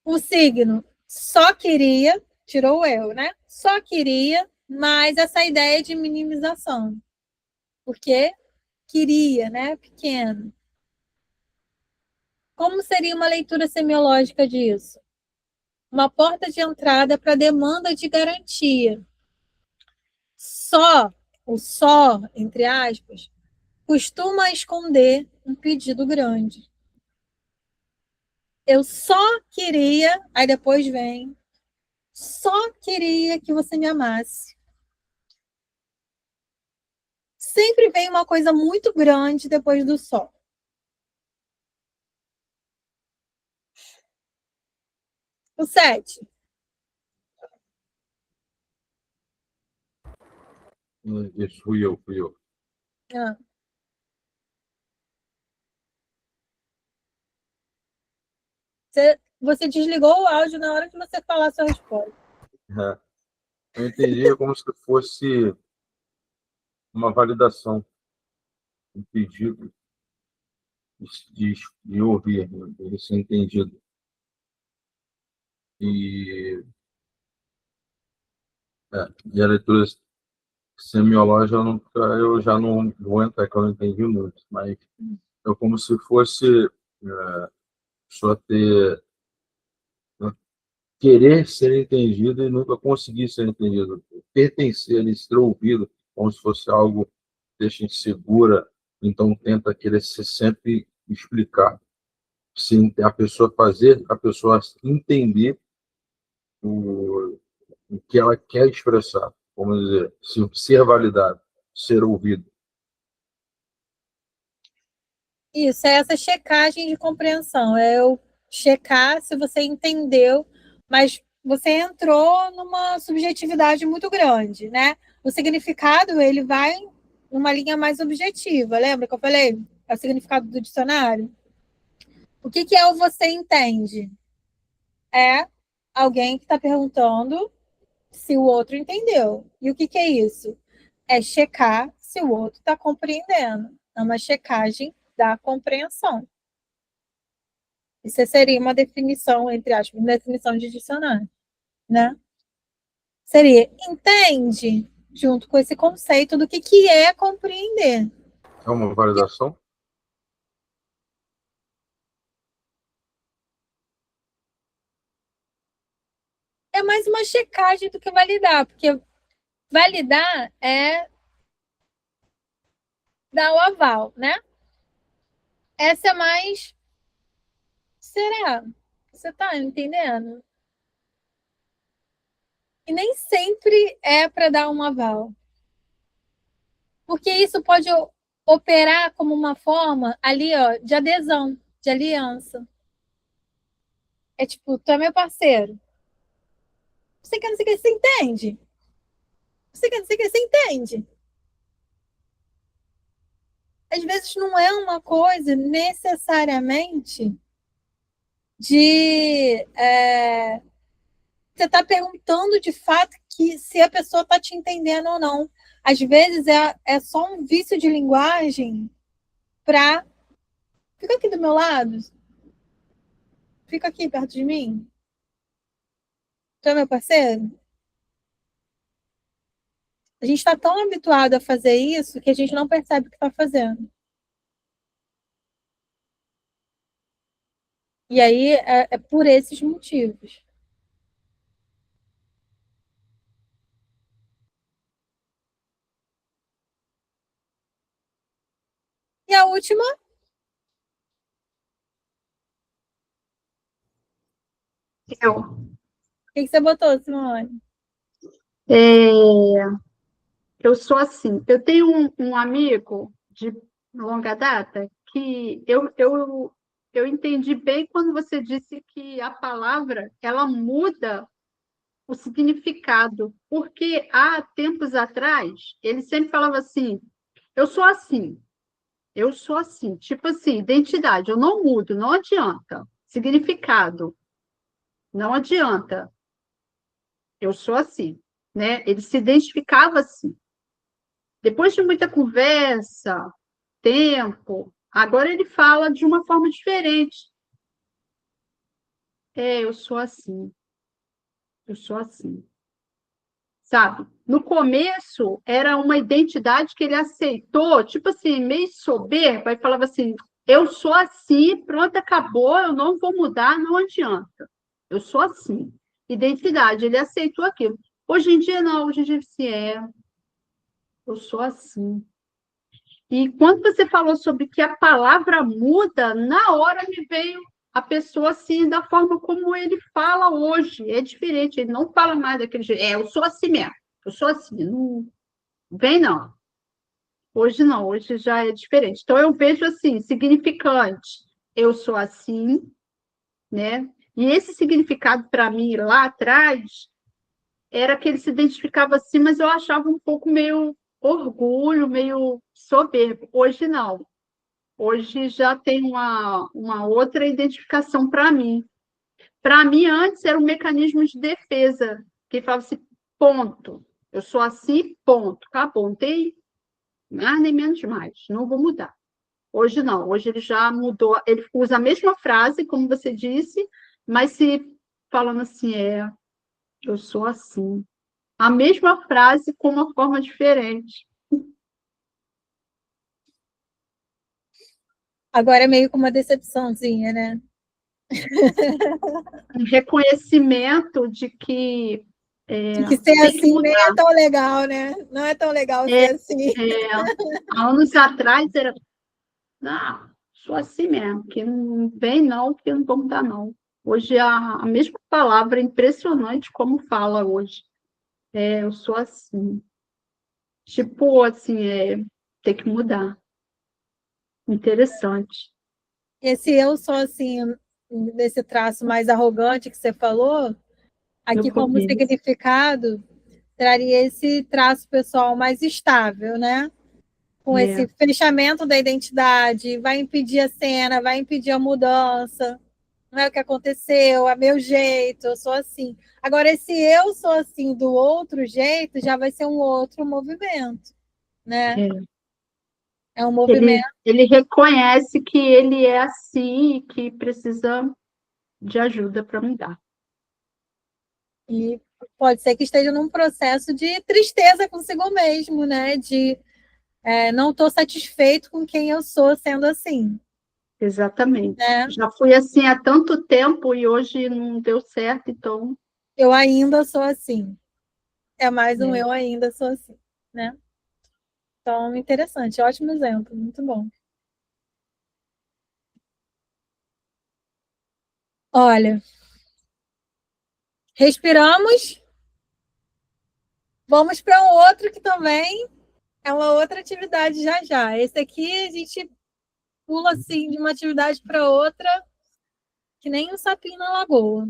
O signo só queria, tirou o eu, né? Só queria, mas essa ideia de minimização. Porque queria, né? Pequeno. Como seria uma leitura semiológica disso? Uma porta de entrada para demanda de garantia. Só, o só, entre aspas, costuma esconder um pedido grande. Eu só queria, aí depois vem, só queria que você me amasse. Sempre vem uma coisa muito grande depois do só. O 7. Isso, fui eu. Ah. Você desligou o áudio na hora de você falar a sua resposta. É. Eu entendi como se fosse uma validação, um pedido de ouvir, né, de ser entendido. E, e a leitura semiológica eu já não vou entrar, que eu não entendi muito, mas é como se fosse só ter querer ser entendido e nunca conseguir ser entendido, pertencer, ser ouvido, como se fosse algo que deixa insegura, então tenta querer se sempre explicar, sem a pessoa fazer, a pessoa entender o que ela quer expressar, vamos dizer, ser validado, ser ouvido. Isso, é essa checagem de compreensão. É eu checar se você entendeu, mas você entrou numa subjetividade muito grande, né? O significado, ele vai numa linha mais objetiva. Lembra que eu falei? É o significado do dicionário. O que é o você entende? É alguém que está perguntando se o outro entendeu. E o que é isso? É checar se o outro está compreendendo. É uma checagem da compreensão. Isso seria uma definição, entre aspas, uma definição de dicionário, né? Seria entende, junto com esse conceito do que é compreender. É uma validação? É mais uma checagem do que validar, porque validar é dar o aval, né? Essa é mais. Será? Você tá entendendo? E nem sempre é para dar um aval. Porque isso pode operar como uma forma ali, ó, de adesão, de aliança. É tipo, tu é meu parceiro. Você quer não sei o que, você entende? Você quer não sei o que, você entende? Às vezes não é uma coisa necessariamente de você está perguntando de fato que se a pessoa está te entendendo ou não. Às vezes é só um vício de linguagem para. Fica aqui do meu lado. Fica aqui perto de mim. Tu é meu parceiro? A gente está tão habituado a fazer isso que a gente não percebe o que está fazendo. E aí é por esses motivos. E a última, Eu. o que você botou, Simone? É, eu sou assim. Eu tenho um amigo de longa data que eu entendi bem quando você disse que a palavra ela muda o significado, porque há tempos atrás ele sempre falava assim: eu sou assim, Eu sou assim. Tipo assim, identidade, eu não mudo, não adianta. Significado, não adianta. Eu sou assim, né? Ele se identificava assim. Depois de muita conversa, tempo, agora ele fala de uma forma diferente. Eu sou assim. Eu sou assim. Sabe? No começo, era uma identidade que ele aceitou, tipo assim, meio soberba, e falava assim: eu sou assim, pronto, acabou, eu não vou mudar, não adianta. Eu sou assim. Identidade, ele aceitou aquilo. Hoje em dia, não, hoje em dia, se eu sou assim. E quando você falou sobre que a palavra muda, na hora me veio a pessoa assim, da forma como ele fala hoje. É diferente, ele não fala mais daquele jeito. Eu sou assim mesmo. Eu sou assim. Não vem, não. Hoje não, hoje já é diferente. Então eu vejo assim, significante. Eu sou assim, né? E esse significado para mim lá atrás era que ele se identificava assim, mas eu achava um pouco meio orgulho, meio soberbo. Hoje não. Hoje já tem uma outra identificação para mim. Para mim, antes era um mecanismo de defesa, que falava assim, ponto. Eu sou assim, ponto. Acabou, não tem mais nem menos mais. Não vou mudar. Hoje não. Hoje ele já mudou. Ele usa a mesma frase, como você disse, mas se falando assim, eu sou assim. A mesma frase com uma forma diferente. Agora é meio com uma decepçãozinha, né? Um reconhecimento de que Que ser tem que assim nem mudar. é tão legal, né? Não é tão legal ser assim. Há anos atrás era, não, sou assim mesmo, que não vem não, que não vou mudar não. Hoje a mesma palavra, é impressionante como fala hoje. Eu sou assim. Tipo, assim, tem que mudar. Interessante. Esse eu sou assim, desse traço mais arrogante que você falou, No aqui como começo. significado, traria esse traço pessoal mais estável, né? Com esse fechamento da identidade, vai impedir a cena, vai impedir a mudança. Não é o que aconteceu, é meu jeito, eu sou assim. Agora, esse eu sou assim do outro jeito, já vai ser um outro movimento, né? É um movimento. Ele reconhece que ele é assim e que precisa de ajuda para mudar. E pode ser que esteja num processo de tristeza consigo mesmo, né? De não estou satisfeito com quem eu sou sendo assim. Exatamente. Né? Já fui assim há tanto tempo e hoje não deu certo, então. Eu ainda sou assim. É mais um eu ainda sou assim, né? Então, interessante, ótimo exemplo, muito bom. Olha, respiramos. Vamos para um outro que também é uma outra atividade já já. Esse aqui a gente pula assim de uma atividade para outra, que nem um sapinho na lagoa.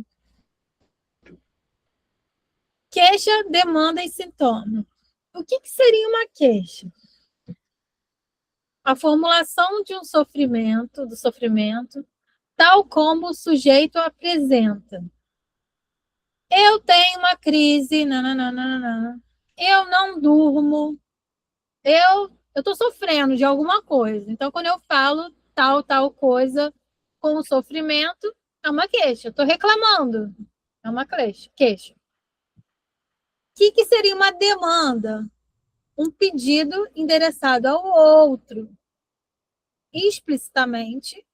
Queixa, demanda e sintoma. O que seria uma queixa? A formulação de um sofrimento, do sofrimento, tal como o sujeito apresenta. Eu tenho uma crise, nananana. Eu não durmo, eu estou sofrendo de alguma coisa. Então, quando eu falo tal coisa com o sofrimento, é uma queixa. Eu estou reclamando. É uma queixa. O que seria uma demanda? Um pedido endereçado ao outro, explicitamente,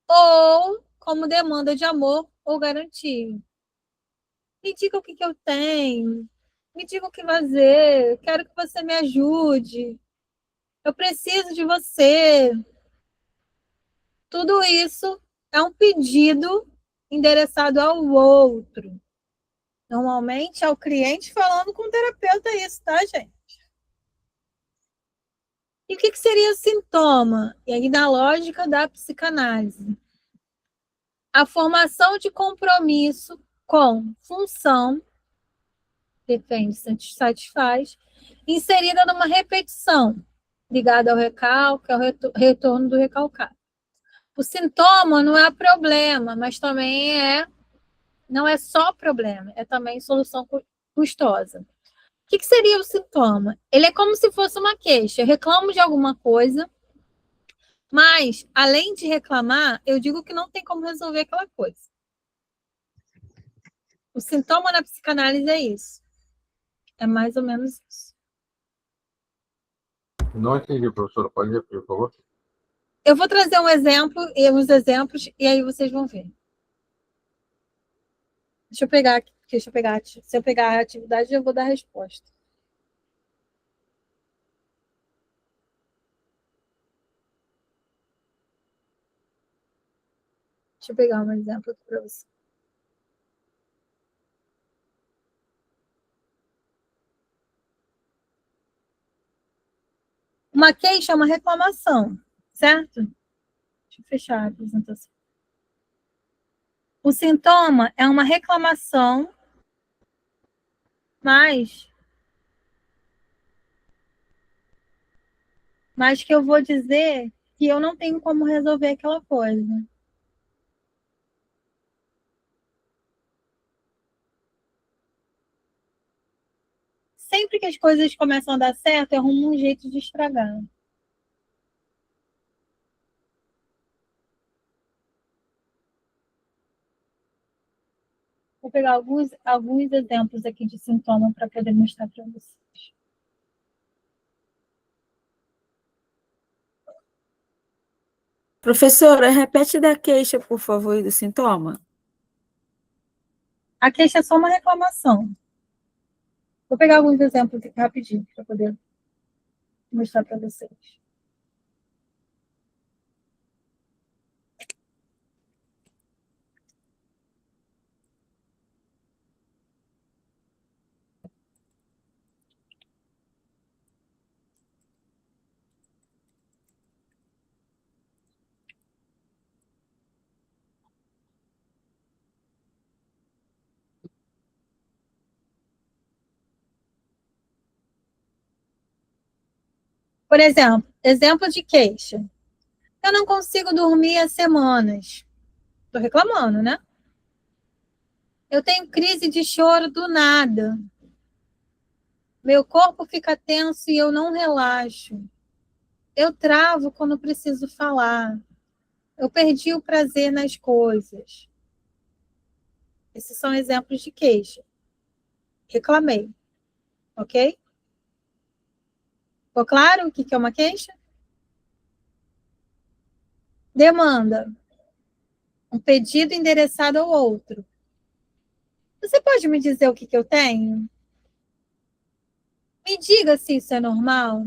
ou como demanda de amor ou garantia. Me diga o que eu tenho, me diga o que fazer, eu quero que você me ajude, eu preciso de você. Tudo isso é um pedido endereçado ao outro. Normalmente é o cliente falando com o terapeuta isso, tá, gente? E o que seria o sintoma? E aí, na lógica da psicanálise, a formação de compromisso com função, depende se satisfaz, inserida numa repetição. ligado ao recalque, ao retorno do recalcado. O sintoma não é problema, mas também não é só problema, é também solução custosa. O que seria o sintoma? Ele é como se fosse uma queixa. Eu reclamo de alguma coisa, mas, além de reclamar, eu digo que não tem como resolver aquela coisa. O sintoma na psicanálise é isso. É mais ou menos isso. Não entendi, professora. Pode repetir, por favor. Eu vou trazer um exemplo e uns exemplos, e aí vocês vão ver. Deixa eu pegar aqui. Se eu pegar a atividade, eu vou dar a resposta. Deixa eu pegar um exemplo aqui para você. Uma queixa é uma reclamação, certo? Deixa eu fechar a apresentação. O sintoma é uma reclamação, mas que eu vou dizer que eu não tenho como resolver aquela coisa. Sempre que as coisas começam a dar certo, eu arrumo um jeito de estragar. Vou pegar alguns exemplos aqui de sintoma para poder mostrar para vocês. Professora, repete da queixa, por favor, e do sintoma. A queixa é só uma reclamação. Vou pegar alguns exemplos aqui rapidinho para poder mostrar para vocês. Por exemplo de queixa. Eu não consigo dormir há semanas. Estou reclamando, né? Eu tenho crise de choro do nada. Meu corpo fica tenso e eu não relaxo. Eu travo quando preciso falar. Eu perdi o prazer nas coisas. Esses são exemplos de queixa. Reclamei. Ok? Ficou claro o que é uma queixa? Demanda. Um pedido endereçado ao outro. Você pode me dizer o que eu tenho? Me diga se isso é normal.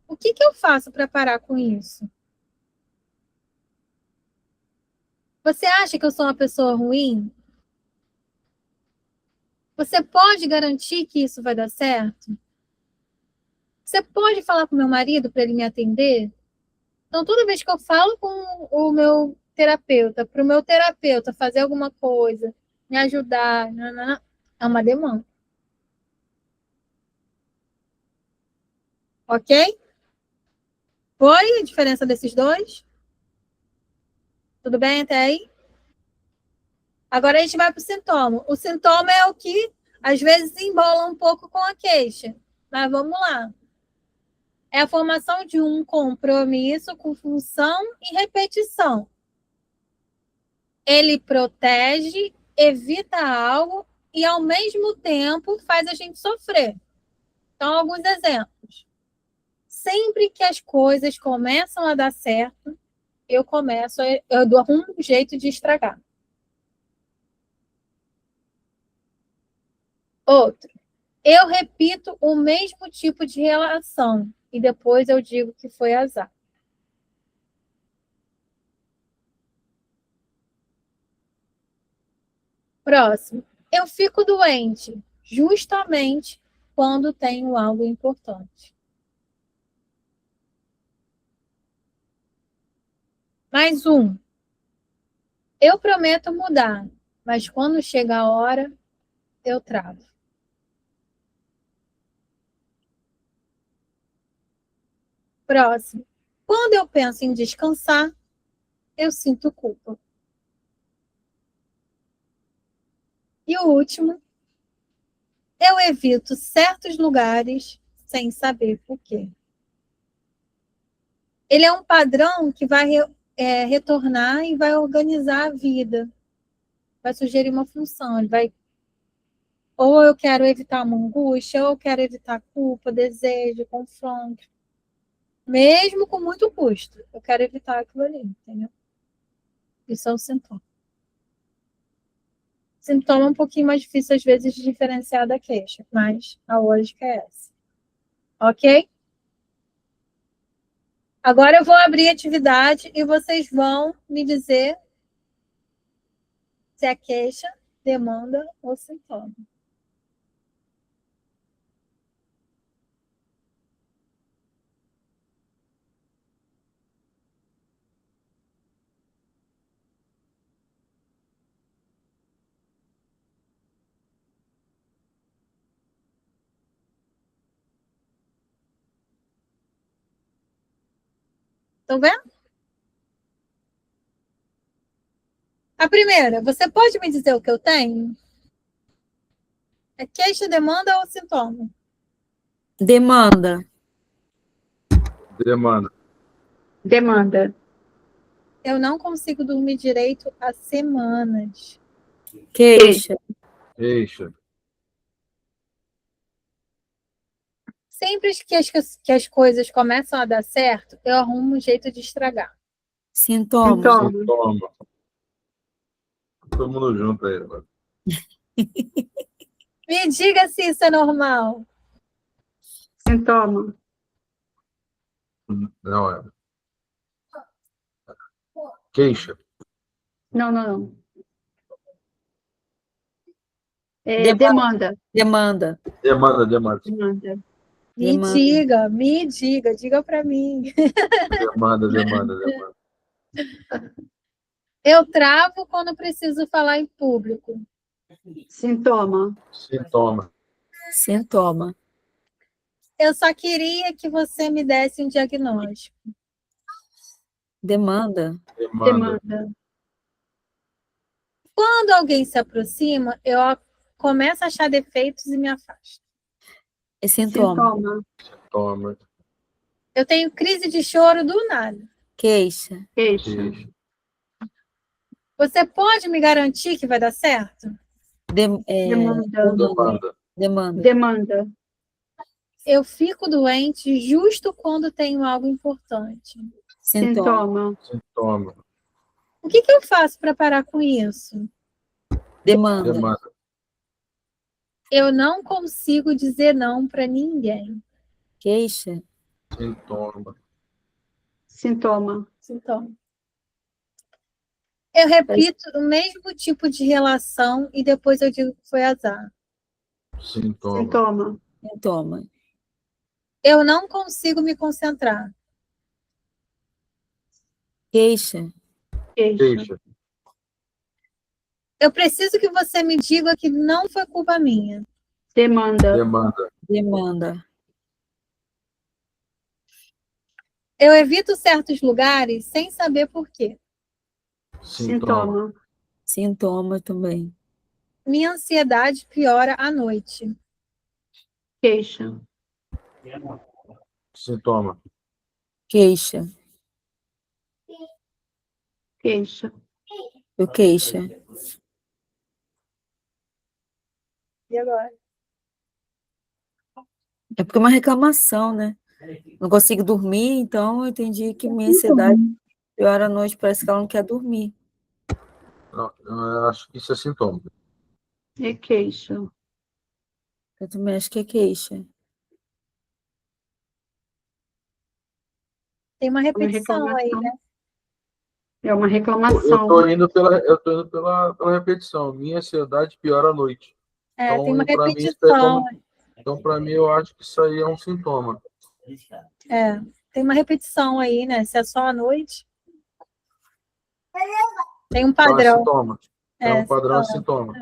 O que eu faço para parar com isso? Você acha que eu sou uma pessoa ruim? Você pode garantir que isso vai dar certo? Você pode falar com meu marido para ele me atender? Então, toda vez que eu falo com o meu terapeuta, para o meu terapeuta fazer alguma coisa, me ajudar, é uma demanda. Ok? Foi a diferença desses dois? Tudo bem até aí? Agora a gente vai para o sintoma. O sintoma é o que às vezes embola um pouco com a queixa. Mas vamos lá. É a formação de um compromisso com função e repetição. Ele protege, evita algo e, ao mesmo tempo, faz a gente sofrer. Então, alguns exemplos. Sempre que as coisas começam a dar certo, eu dou um jeito de estragar. Outro. Eu repito o mesmo tipo de relação e depois eu digo que foi azar. Próximo. Eu fico doente justamente quando tenho algo importante. Mais um. Eu prometo mudar, mas quando chega a hora, eu travo. Próximo. Quando eu penso em descansar, eu sinto culpa. E o último, eu evito certos lugares sem saber por quê. Ele é um padrão que vai retornar e vai organizar a vida. Vai sugerir uma função. Ele vai, ou eu quero evitar uma angústia, ou eu quero evitar culpa, desejo, confronto. Mesmo com muito custo. Eu quero evitar aquilo ali, entendeu? Isso é o sintoma. Sintoma é um pouquinho mais difícil, às vezes, de diferenciar da queixa, mas a lógica é essa. Ok? Agora eu vou abrir a atividade e vocês vão me dizer se é queixa, demanda ou sintoma. Estão vendo? A primeira, você pode me dizer o que eu tenho? É queixa, demanda ou sintoma? Demanda. Demanda. Demanda. Eu não consigo dormir direito há semanas. Queixa. Queixa. Sempre que as coisas começam a dar certo, eu arrumo um jeito de estragar. Sintoma. Sintoma. Sintoma. Todo mundo junto aí, mano. Me diga se isso é normal. Sintoma. Não é. Queixa. Não. Demanda. Demanda. Demanda. Me diga para mim. Demanda. Eu travo quando preciso falar em público. Sintoma. Sintoma. Eu só queria que você me desse um diagnóstico. Demanda. Quando alguém se aproxima, eu começo a achar defeitos e me afasto. É sintoma. Sintoma. Eu tenho crise de choro do nada. Queixa. Queixa. Você pode me garantir que vai dar certo? Demanda. Eu fico doente justo quando tenho algo importante. Sintoma. O que eu faço para parar com isso? Demanda. Eu não consigo dizer não para ninguém. Queixa. Sintoma. Eu repito o mesmo tipo de relação e depois eu digo que foi azar. Sintoma. Eu não consigo me concentrar. Queixa. Eu preciso que você me diga que não foi culpa minha. Demanda. Eu evito certos lugares sem saber por quê. Sintoma também. Minha ansiedade piora à noite. Queixa. Sintoma. Queixa. Eu queixa. E agora? É porque é uma reclamação, né? Não consigo dormir, então eu entendi que minha ansiedade piora à noite, parece que ela não quer dormir. Não, eu acho que isso é sintoma. É queixa. Eu também acho que é queixa. Tem uma repetição aí, né? É uma reclamação. Eu tô indo pela repetição. Minha ansiedade piora à noite. Então, tem uma pra mim, repetição. então, para mim, eu acho que isso aí é um sintoma. Tem uma repetição aí, né? Se é só à noite. Tem um padrão. Então, é um padrão sintoma.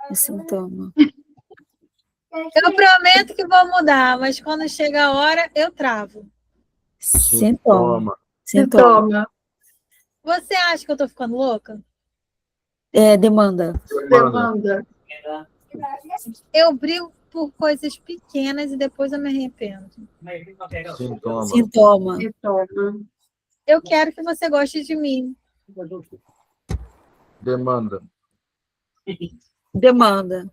É sintoma. Eu prometo que vou mudar, mas quando chega a hora, eu travo. Sintoma. Sintoma. Sintoma. Você acha que eu tô ficando louca? Demanda. Demanda. Eu brigo por coisas pequenas e depois eu me arrependo. Sintoma. Sintoma. Sintoma. Eu quero que você goste de mim. Demanda. Demanda.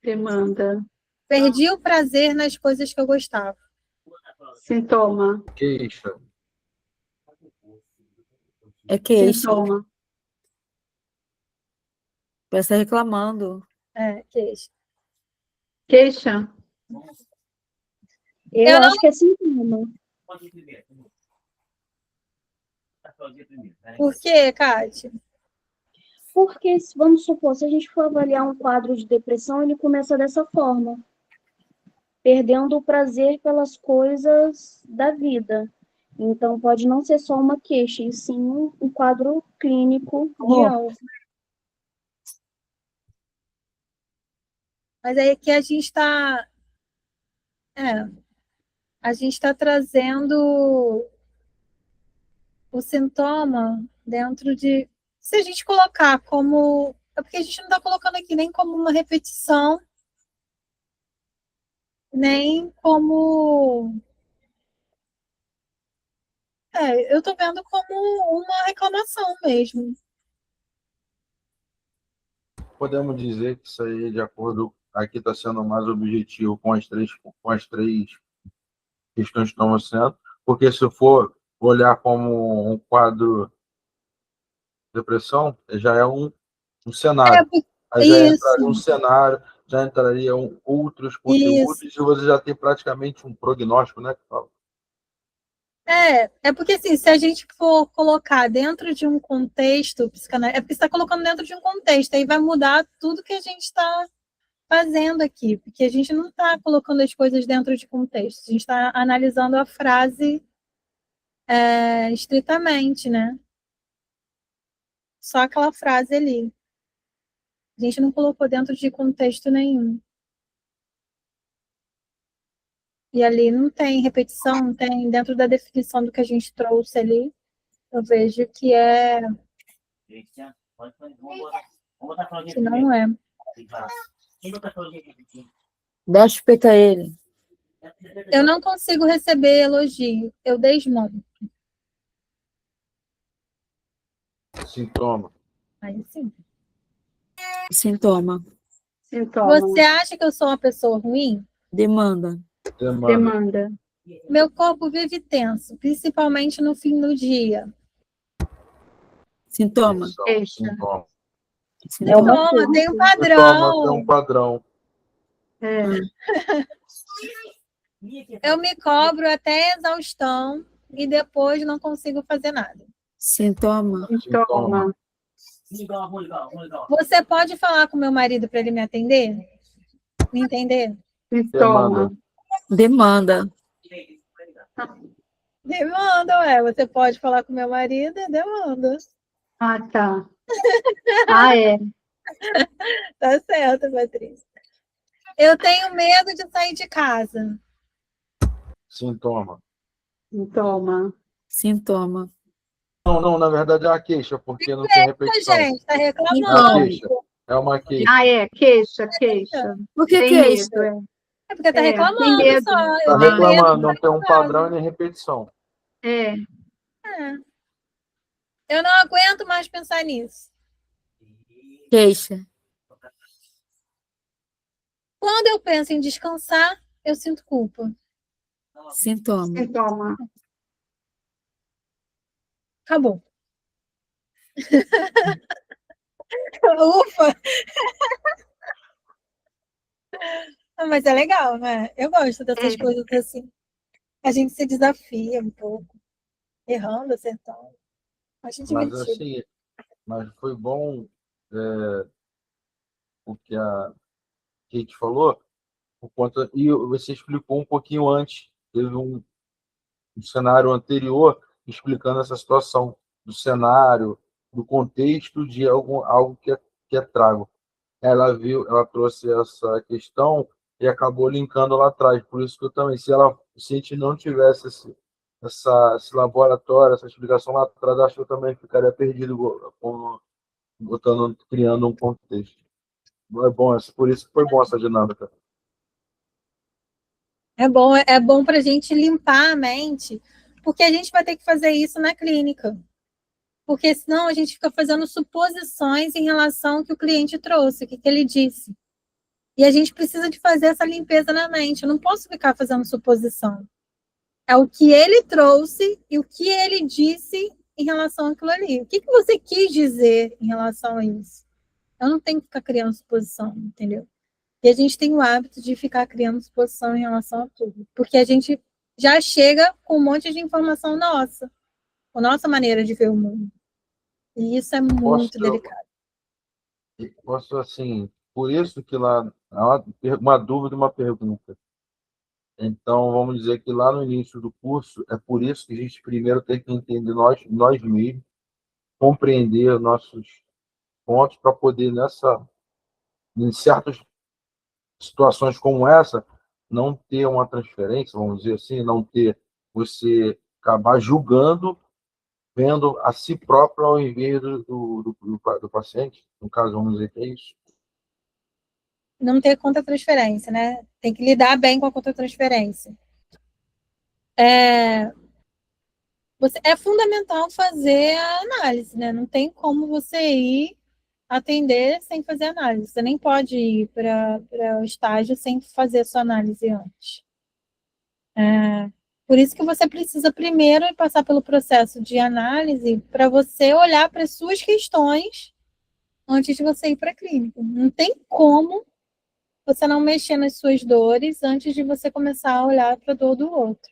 Demanda. Perdi o prazer nas coisas que eu gostava. Sintoma. Queixa. Queixa. Sintoma. Parece estar reclamando. Queixa. Queixa. Eu não- acho que é sintoma. Por quê, Kátia? Porque, vamos supor, se a gente for avaliar um quadro de depressão, ele começa dessa forma, perdendo o prazer pelas coisas da vida. Então, pode não ser só uma queixa, e sim um quadro clínico de algo. Mas aí aqui a gente está. A gente está trazendo o sintoma dentro de. Se a gente colocar como. É porque a gente não está colocando aqui nem como uma repetição, nem como. Eu estou vendo como uma reclamação mesmo. Podemos dizer que isso aí, de acordo, aqui está sendo mais objetivo com as três questões que estão sendo, porque se for olhar como um quadro de depressão, já é um cenário. Aí já entraria um cenário, já entrariam outros conteúdos, e você já tem praticamente um prognóstico, né? Que fala. É porque assim, se a gente for colocar dentro de um contexto psicanalítico, é porque você está colocando dentro de um contexto, aí vai mudar tudo que a gente está fazendo aqui, porque a gente não está colocando as coisas dentro de contexto, a gente está analisando a frase estritamente, né? Só aquela frase ali. A gente não colocou dentro de contexto nenhum. E ali não tem repetição, não tem dentro da definição do que a gente trouxe ali. Eu vejo que que não é. Dá chupeta a ele. Eu não consigo receber elogio, eu desmonto. Sintoma. Aí sim. Sintoma. Sintoma. Você acha que eu sou uma pessoa ruim? Demanda. Demanda. Meu corpo vive tenso, principalmente no fim do dia. Sintoma. Sintoma. É uma Toma, tem um Sintoma, tem padrão. um padrão. Eu me cobro até exaustão e depois não consigo fazer nada. Sintoma. Sintoma. Você pode falar com meu marido para ele me atender? Me entender? Sintoma. Demanda. Demanda, Você pode falar com meu marido? Demanda. Ah, tá. Ah, é. Tá certo, Patrícia. Eu tenho medo de sair de casa. Sintoma. Sintoma. Sintoma. Não, na verdade é uma queixa, porque não tem repetição. Gente, tá É uma reclamando. queixa. É uma queixa. Ah, é. Queixa. Por que Tem queixa? medo, É porque tá tem reclamando medo. só. Está Eu tenho medo reclamando, de não sair tem de um casa. padrão e nem repetição. É. Eu não aguento mais pensar nisso. Queixa. Quando eu penso em descansar, eu sinto culpa. Sintoma. Sintoma. Acabou. Ufa! Mas é legal, né? Eu gosto dessas coisas assim. A gente se desafia um pouco. Errando, acertando. Acho Mas divertido. assim, mas foi bom o que a Kate falou, por conta, e você explicou um pouquinho antes, teve um cenário anterior explicando essa situação do cenário, do contexto de algo que é trago. Ela trouxe essa questão e acabou linkando lá atrás. Por isso que eu também, se a gente não tivesse esse laboratório, essa explicação lá atrás, acho que eu também ficaria perdido criando um contexto. Não é bom, por isso que foi bom essa dinâmica. É bom para a gente limpar a mente, porque a gente vai ter que fazer isso na clínica. Porque senão a gente fica fazendo suposições em relação ao que o cliente trouxe, o que ele disse. E a gente precisa de fazer essa limpeza na mente. Eu não posso ficar fazendo suposição. É o que ele trouxe e o que ele disse em relação àquilo ali. O que você quis dizer em relação a isso? Eu não tenho que ficar criando suposição, entendeu? E a gente tem o hábito de ficar criando suposição em relação a tudo. Porque a gente já chega com um monte de informação nossa. A nossa maneira de ver o mundo. E isso é muito delicado. Posso, assim, por isso que lá, uma dúvida e uma pergunta. Então, vamos dizer que lá no início do curso, é por isso que a gente primeiro tem que entender nós mesmos, compreender nossos pontos para poder, em certas situações como essa, não ter uma transferência, vamos dizer assim, não ter você acabar julgando, vendo a si próprio ao invés do paciente. No caso, vamos dizer que é isso. Não ter contra-transferência, né? Tem que lidar bem com a contra-transferência. É fundamental fazer a análise, né? Não tem como você ir atender sem fazer análise. Você nem pode ir para o estágio sem fazer a sua análise antes. Por isso que você precisa primeiro passar pelo processo de análise para você olhar para as suas questões antes de você ir para a clínica. Não tem como você não mexer nas suas dores antes de você começar a olhar para a dor do outro.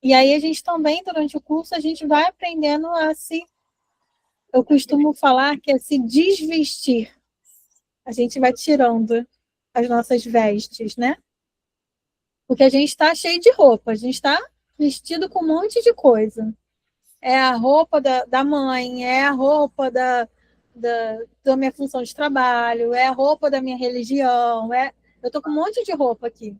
E aí a gente também, durante o curso, a gente vai aprendendo a eu costumo falar que é se desvestir. A gente vai tirando as nossas vestes, né? Porque a gente está cheio de roupa, a gente está vestido com um monte de coisa. É a roupa da mãe, é a roupa da minha função de trabalho, é a roupa da minha religião, eu tô com um monte de roupa aqui.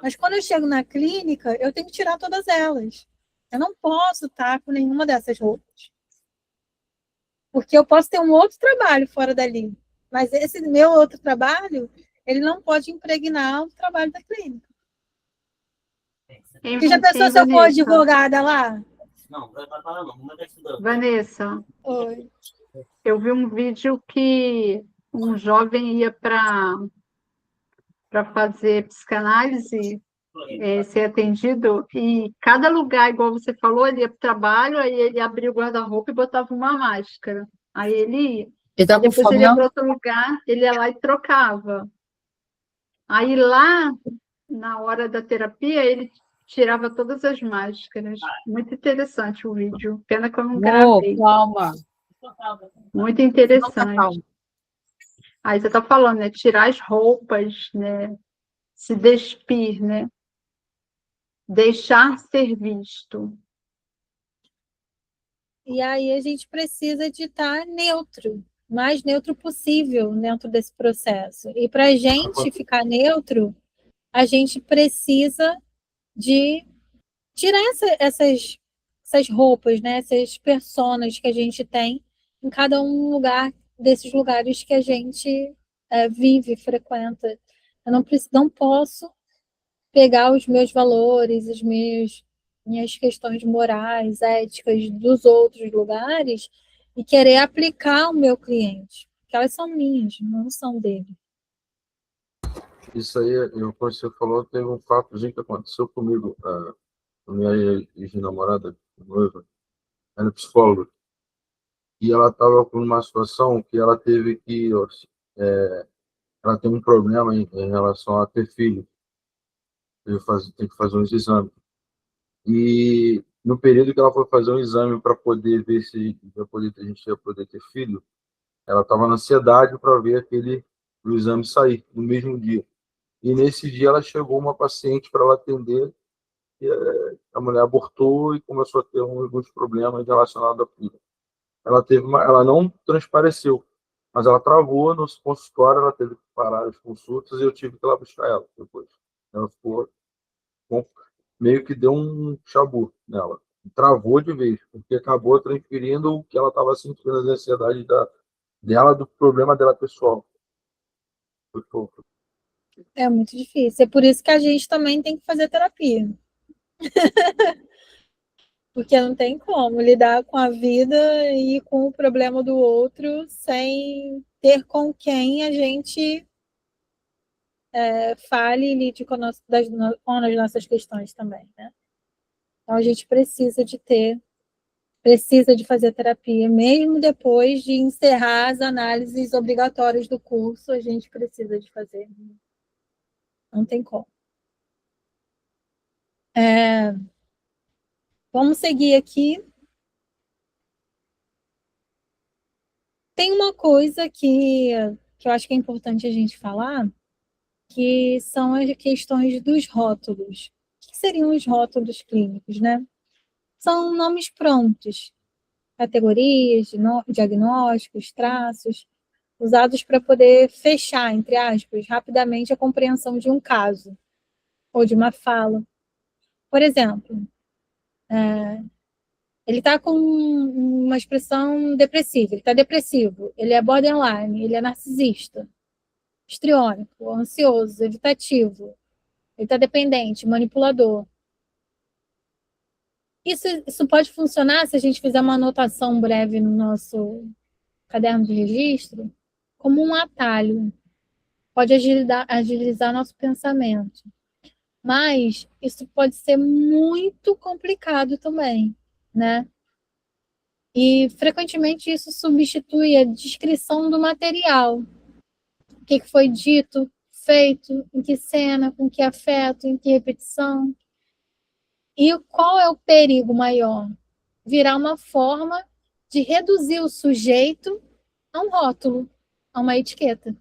Mas quando eu chego na clínica, eu tenho que tirar todas elas. Eu não posso estar com nenhuma dessas roupas. Porque eu posso ter um outro trabalho fora dali. Mas esse meu outro trabalho, ele não pode impregnar o trabalho da clínica. Porque já pensou se eu for advogada lá? Não, vai falar não, não está estudando. Vanessa, Oi. eu vi um vídeo que um jovem ia para fazer psicanálise, ser atendido, e cada lugar, igual você falou, ele ia para o trabalho, aí ele abria o guarda-roupa e botava uma máscara. Aí ele ia, depois ele ia para outro lugar, ele ia lá e trocava. Aí lá, na hora da terapia, ele tirava todas as máscaras. Muito interessante o vídeo. Pena que eu não gravei. Calma. Muito interessante. Aí você está falando, né? Tirar as roupas, né? Se despir, né? Deixar ser visto. E aí a gente precisa de estar neutro, o mais neutro possível dentro desse processo. E para a gente ficar neutro, a gente precisa de tirar essas roupas, né? Essas personas que a gente tem em cada um desses lugares que a gente vive, frequenta. Eu não posso pegar os meus valores, minhas questões morais, éticas dos outros lugares e querer aplicar ao meu cliente, porque elas são minhas, não são dele. Isso aí, como você falou, teve um fatozinho que aconteceu comigo. A minha ex-namorada, noiva, era psicóloga. E ela estava com uma situação que ela teve que... ela tem um problema em relação a ter filho. Tem que fazer uns exames. E no período que ela foi fazer um exame para poder ver se a gente ia poder ter filho, ela estava na ansiedade para ver o exame sair no mesmo dia. E nesse dia ela chegou uma paciente para ela atender, e a mulher abortou e começou a ter alguns problemas relacionados à filha. Ela não transpareceu. Mas ela travou no consultório, ela teve que parar as consultas e eu tive que ir lá buscar ela depois. Ela ficou com- meio que deu um chabu nela. Travou de vez, porque acabou transferindo o que ela estava sentindo, as ansiedades dela, do problema dela pessoal. Foi fofo. É muito difícil. É por isso que a gente também tem que fazer terapia. Porque não tem como lidar com a vida e com o problema do outro sem ter com quem a gente fale e lide com as nossas questões também, né? Então a gente precisa de fazer terapia, mesmo depois de encerrar as análises obrigatórias do curso, a gente precisa de fazer. Não tem como. Vamos seguir aqui. Tem uma coisa que eu acho que é importante a gente falar, que são as questões dos rótulos. O que seriam os rótulos clínicos, né? São nomes prontos, categorias, diagnósticos, traços, usados para poder fechar, entre aspas, rapidamente a compreensão de um caso ou de uma fala. Por exemplo, ele está com uma expressão depressiva, ele está depressivo, ele é borderline, ele é narcisista, histriônico, ansioso, evitativo, ele está dependente, manipulador. Isso pode funcionar se a gente fizer uma anotação breve no nosso caderno de registro, como um atalho. Pode agilizar nosso pensamento. Mas isso pode ser muito complicado também, né? E frequentemente isso substitui a descrição do material. O que foi dito, feito, em que cena, com que afeto, em que repetição. E qual é o perigo maior? Virar uma forma de reduzir o sujeito a um rótulo, a uma etiqueta.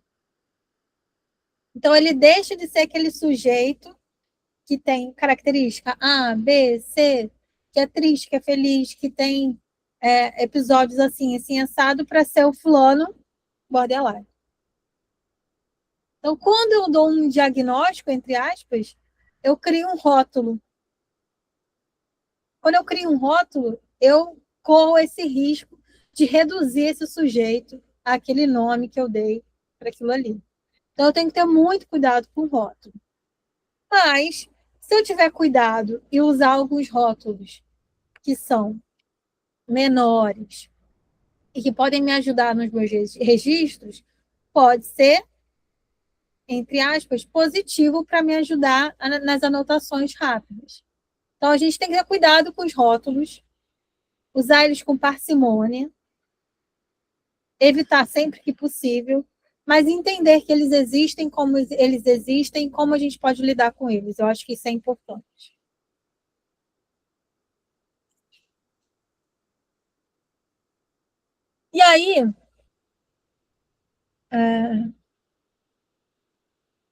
Então, ele deixa de ser aquele sujeito que tem característica A, B, C, que é triste, que é feliz, que tem episódios assim assado, para ser o fulano borderline. Então, quando eu dou um diagnóstico, entre aspas, eu crio um rótulo. Quando eu crio um rótulo, eu corro esse risco de reduzir esse sujeito àquele nome que eu dei para aquilo ali. Então, eu tenho que ter muito cuidado com o rótulo. Mas, se eu tiver cuidado e usar alguns rótulos que são menores e que podem me ajudar nos meus registros, pode ser, entre aspas, positivo para me ajudar nas anotações rápidas. Então, a gente tem que ter cuidado com os rótulos, usar eles com parcimônia, evitar sempre que possível, mas entender que eles existem, como a gente pode lidar com eles. Eu acho que isso é importante. E aí,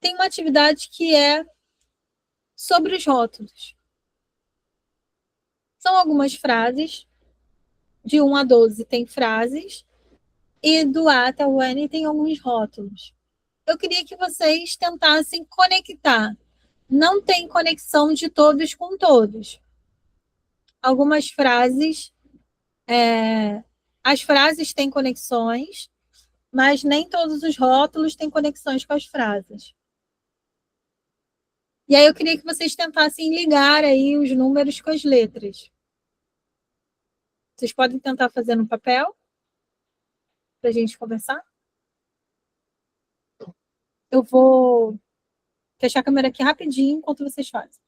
tem uma atividade que é sobre os rótulos. São algumas frases, de 1 a 12 tem frases, e do A até o N tem alguns rótulos. Eu queria que vocês tentassem conectar. Não tem conexão de todos com todos. Algumas frases, as frases têm conexões, mas nem todos os rótulos têm conexões com as frases. E aí eu queria que vocês tentassem ligar aí os números com as letras. Vocês podem tentar fazer no papel, para a gente conversar? Eu vou fechar a câmera aqui rapidinho enquanto vocês fazem.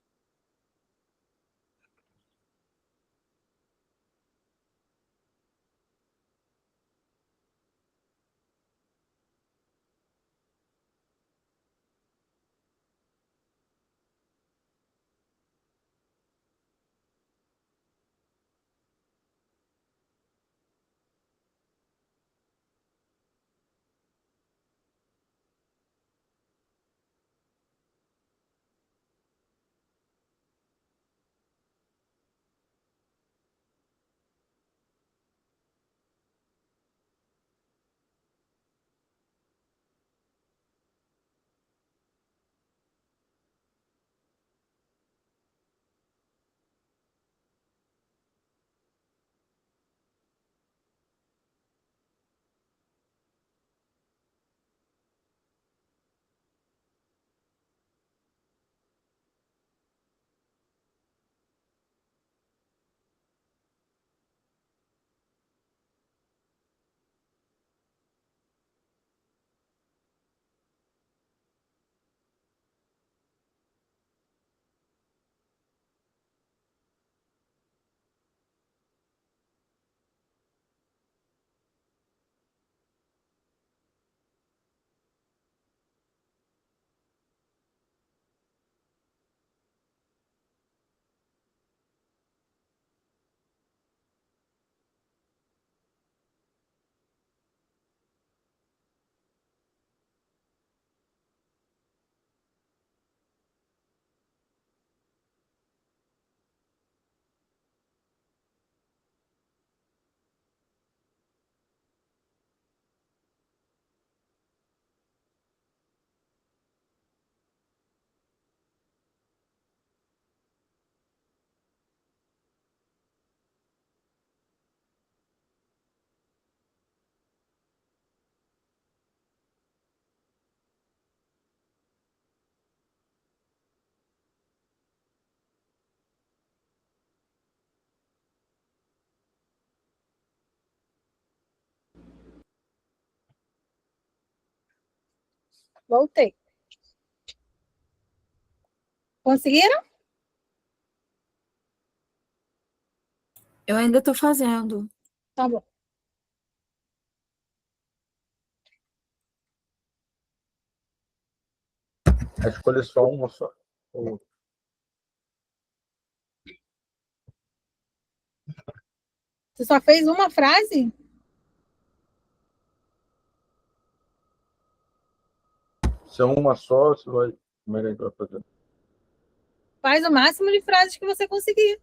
Voltei. Conseguiram? Eu ainda estou fazendo. Tá bom. Escolha só uma só. Ou- Você só fez uma frase? Se é uma só, você vai. Como é que a gente vai fazer? Faz o máximo de frases que você conseguir.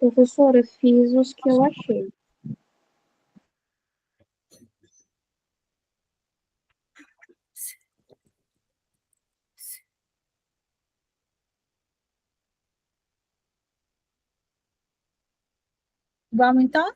Professora, fiz os que eu achei. Vamos então?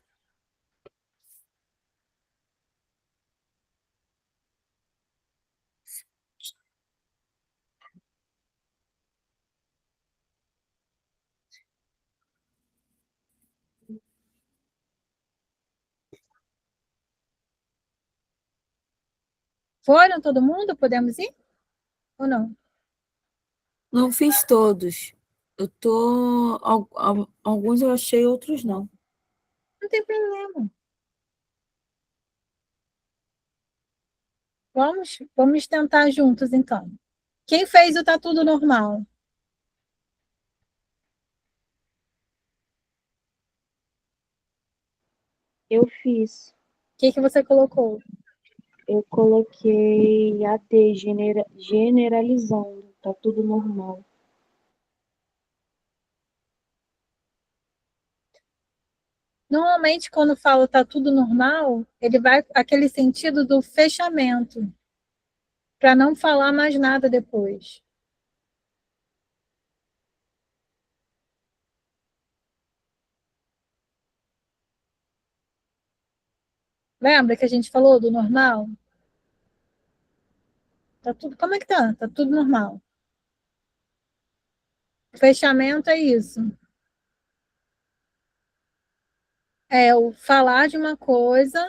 Foram todo mundo? Podemos ir? Ou não? Não fiz todos. Eu tô. Alguns eu achei, outros não. Não tem problema. Vamos tentar juntos, então. Quem fez o Tá Tudo Normal? Eu fiz. O que você colocou? Eu coloquei AD generalizando. Tá tudo normal. Normalmente, quando falo tá tudo normal, ele vai aquele sentido do fechamento, para não falar mais nada depois. Lembra que a gente falou do normal? Tá tudo, como é que tá? Tá tudo normal. Fechamento é isso. É o falar de uma coisa,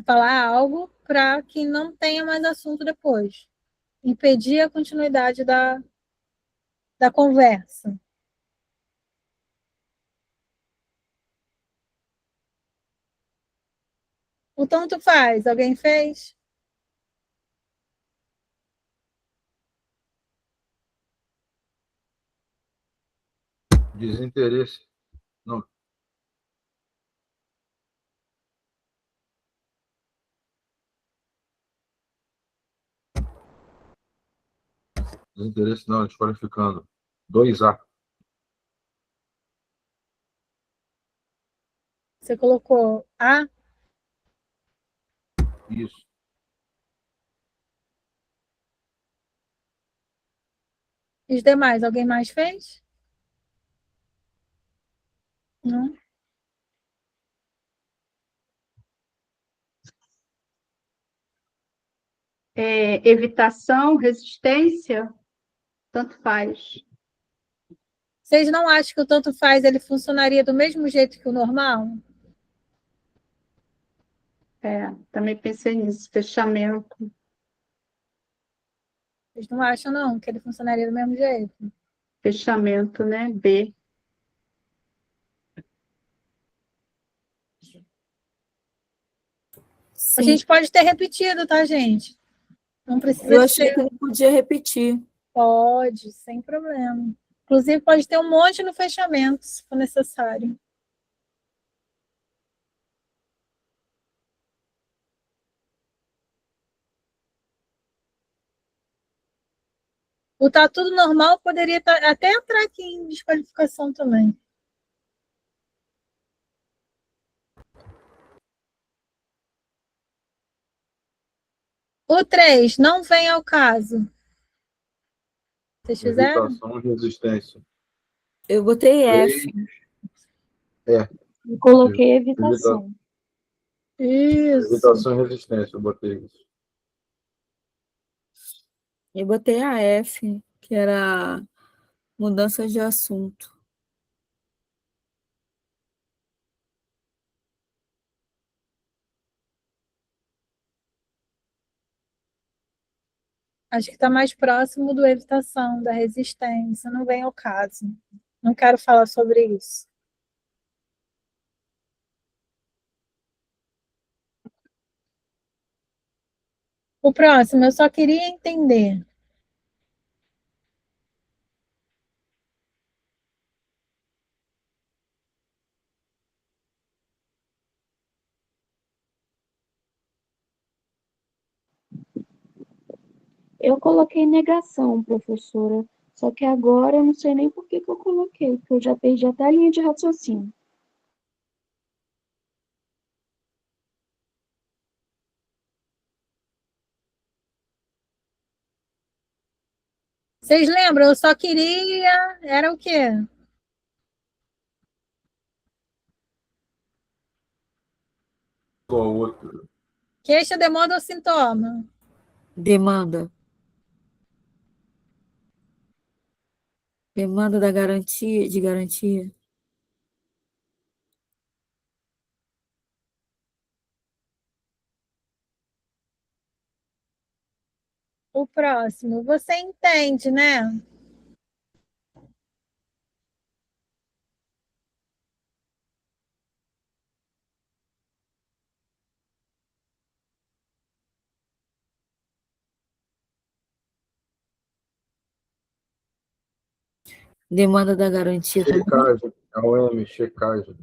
falar algo para que não tenha mais assunto depois. Impedir a continuidade da conversa. O tanto faz, alguém fez? Desinteresse. Não. Desinteresse não, desqualificando. 2A. Você colocou A? Isso. E os demais, alguém mais fez? Não? Evitação, resistência, tanto faz. Vocês não acham que o tanto faz ele funcionaria do mesmo jeito que o normal? Também pensei nisso, fechamento. Vocês não acham, não, que ele funcionaria do mesmo jeito? Fechamento, né? B. A Sim, gente pode ter repetido, tá, gente? Não precisa eu achei ser. que não podia repetir. Pode, sem problema. Inclusive, pode ter um monte no fechamento, se for necessário. O tá tudo normal poderia até entrar aqui em desqualificação também. O 3 não vem ao caso. Vocês fizeram? Evitação e resistência. Eu botei F. 3. Eu coloquei evitação. Isso. Evitação e resistência, eu botei isso. Eu botei a F, que era mudança de assunto. Acho que está mais próximo do evitação, da resistência. Não vem ao caso. Não quero falar sobre isso. O próximo, eu só queria entender. Eu coloquei negação, professora. Só que agora eu não sei nem por que eu coloquei, porque eu já perdi até a linha de raciocínio. Vocês lembram? Eu só queria. Era o quê? O outro. Queixa, demanda ou sintoma? Demanda. Demanda da garantia, de garantia. O próximo. Você entende, né? Demanda da garantia também. Checagem. A OM, checagem.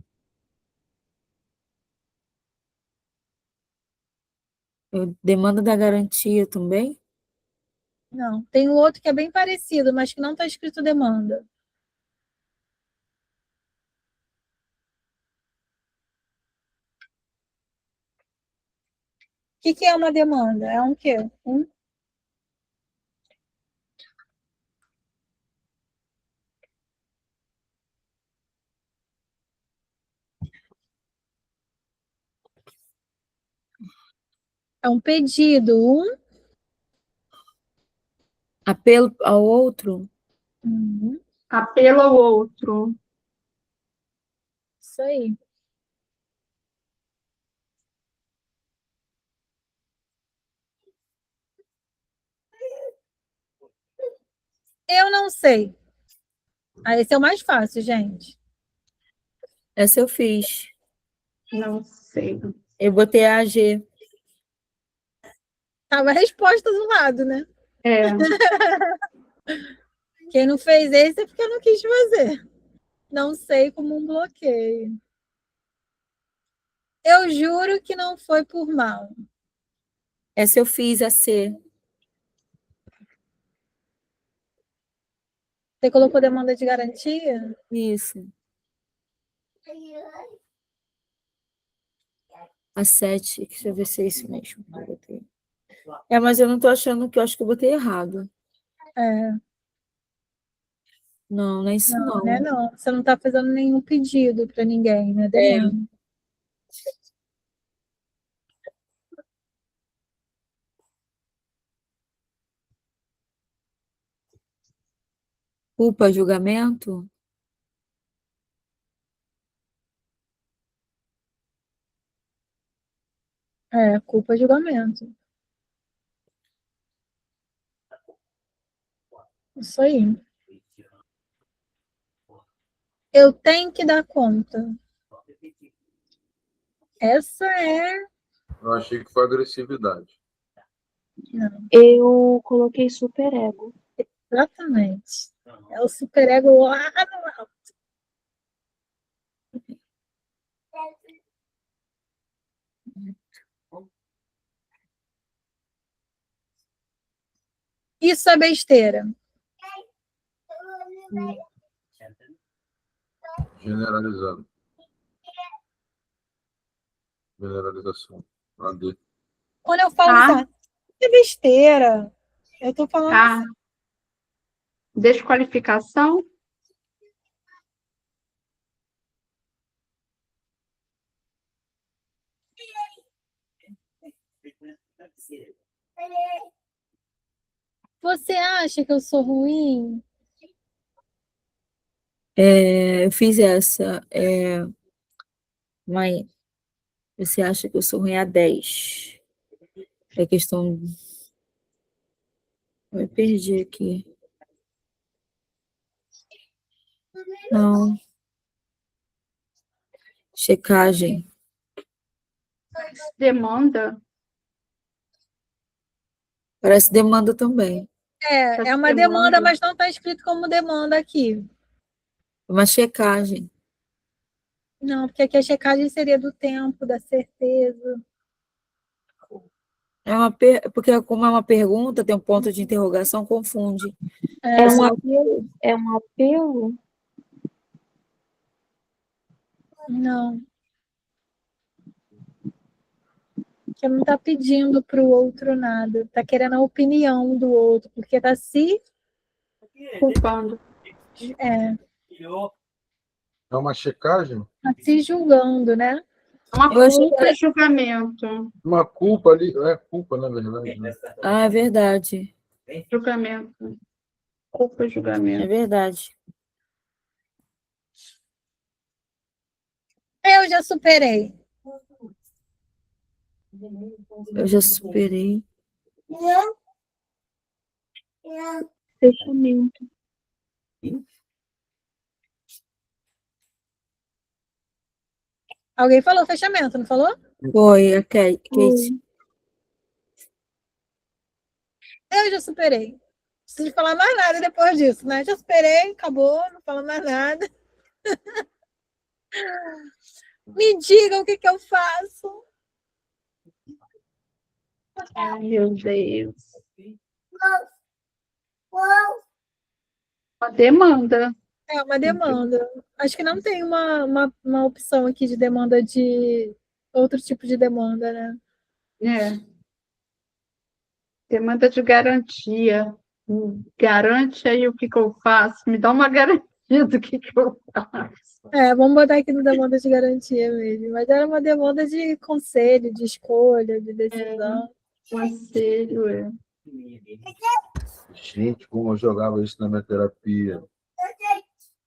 Demanda da garantia também. Não. Tem um outro que é bem parecido, mas que não está escrito demanda. O que é uma demanda? É um quê? É um pedido. Apelo ao outro. Uhum. Apelo ao outro. Isso aí. Eu não sei. Esse é o mais fácil, gente. Essa eu fiz. Não sei. Eu botei a AG. Tava a resposta do lado, né? É, Quem não fez esse é porque eu não quis fazer. Não sei como um bloqueio. Eu juro que não foi por mal. Essa eu fiz, a C. Você colocou demanda de garantia? Isso. A 7, deixa eu ver se é isso mesmo que eu botei. Mas eu não tô achando que eu acho que eu botei errado. É, Não, não é isso não. né? Não, você não está fazendo nenhum pedido para ninguém, né? Demanda. Culpa, julgamento? Culpa, julgamento. Isso aí. Eu tenho que dar conta. Essa é. Eu achei que foi agressividade. Não, Eu coloquei superego. exatamente. É o superego lá no alto. Isso é besteira. Generalizado. Generalização. AD. Quando eu falo Ah. isso, é besteira. Eu tô falando Ah, desqualificação? Você acha que eu sou ruim? Eu fiz essa. Mãe, você acha que eu sou ruim a 10? É questão. Eu me perdi aqui. Não. Checagem. Demanda? Parece demanda também. É uma demanda, mas não está escrito como demanda aqui. Uma checagem. Não, porque aqui a checagem seria do tempo, da certeza. Porque como é uma pergunta, tem um ponto de interrogação, confunde. É um apelo? É um apelo? Não. Que não está pedindo para o outro nada. Está querendo a opinião do outro, porque está se Culpando. É uma checagem? tá se julgando, né? Uma Eu achei culpa e julgamento. Uma culpa ali. É culpa, na verdade. Né? É verdade. Julgamento. Culpa e É julgamento. verdade. Eu já superei. Eu já superei. Fechamento. Alguém falou fechamento, não falou? Foi, a Kate. Eu já superei. Não preciso falar mais nada depois disso, né? Já superei, acabou, não falo mais nada. Me digam o que eu faço. Ai, meu Deus. Uma demanda. É uma demanda. Acho que não tem uma opção aqui de demanda de outro tipo de demanda, né? Demanda de garantia. Garante aí o que eu faço. Me dá uma garantia do que eu faço. Vamos botar aqui no demanda de garantia mesmo. Mas era uma demanda de conselho, de escolha, de decisão. Conselho, Gente, como eu jogava isso na minha terapia.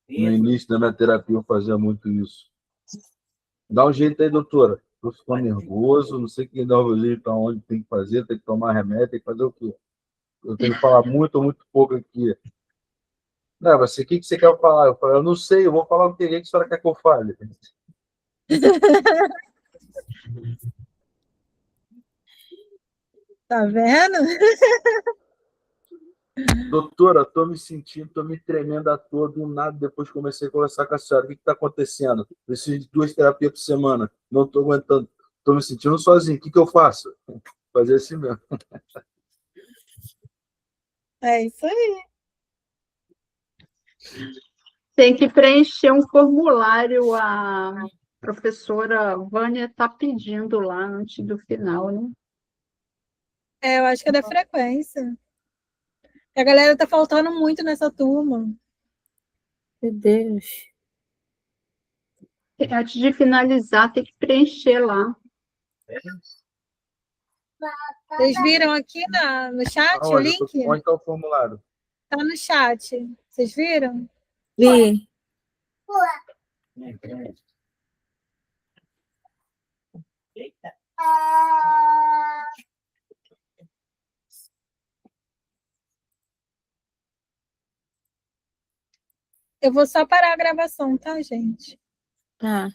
No início da minha terapia eu fazia muito isso. Dá um jeito aí, doutora. Estou ficando nervoso, não sei quem dá o jeito para onde tem que fazer, tem que tomar remédio, tem que fazer o quê? Eu tenho que falar muito ou muito pouco aqui. Não, você, o que você quer falar? Eu falo, eu não sei, eu vou falar o que a senhora quer que eu fale. Tá vendo? Doutora, estou me sentindo, estou me tremendo à toa, do nada, depois comecei a conversar com a senhora. O que está acontecendo? Preciso de 2 terapias por semana, não estou aguentando, estou me sentindo sozinho, o que eu faço? Fazer assim mesmo. É isso aí. Tem que preencher um formulário, a professora Vânia está pedindo lá antes do final, né? Eu acho que é da frequência. A galera tá faltando muito nessa turma. Meu Deus. Antes de finalizar, tem que preencher lá. Vocês viram aqui no chat o Aonde? link? Onde está o formulário? Tá no chat. Vocês viram? Vi. Eu vou só parar a gravação, tá, gente? Tá.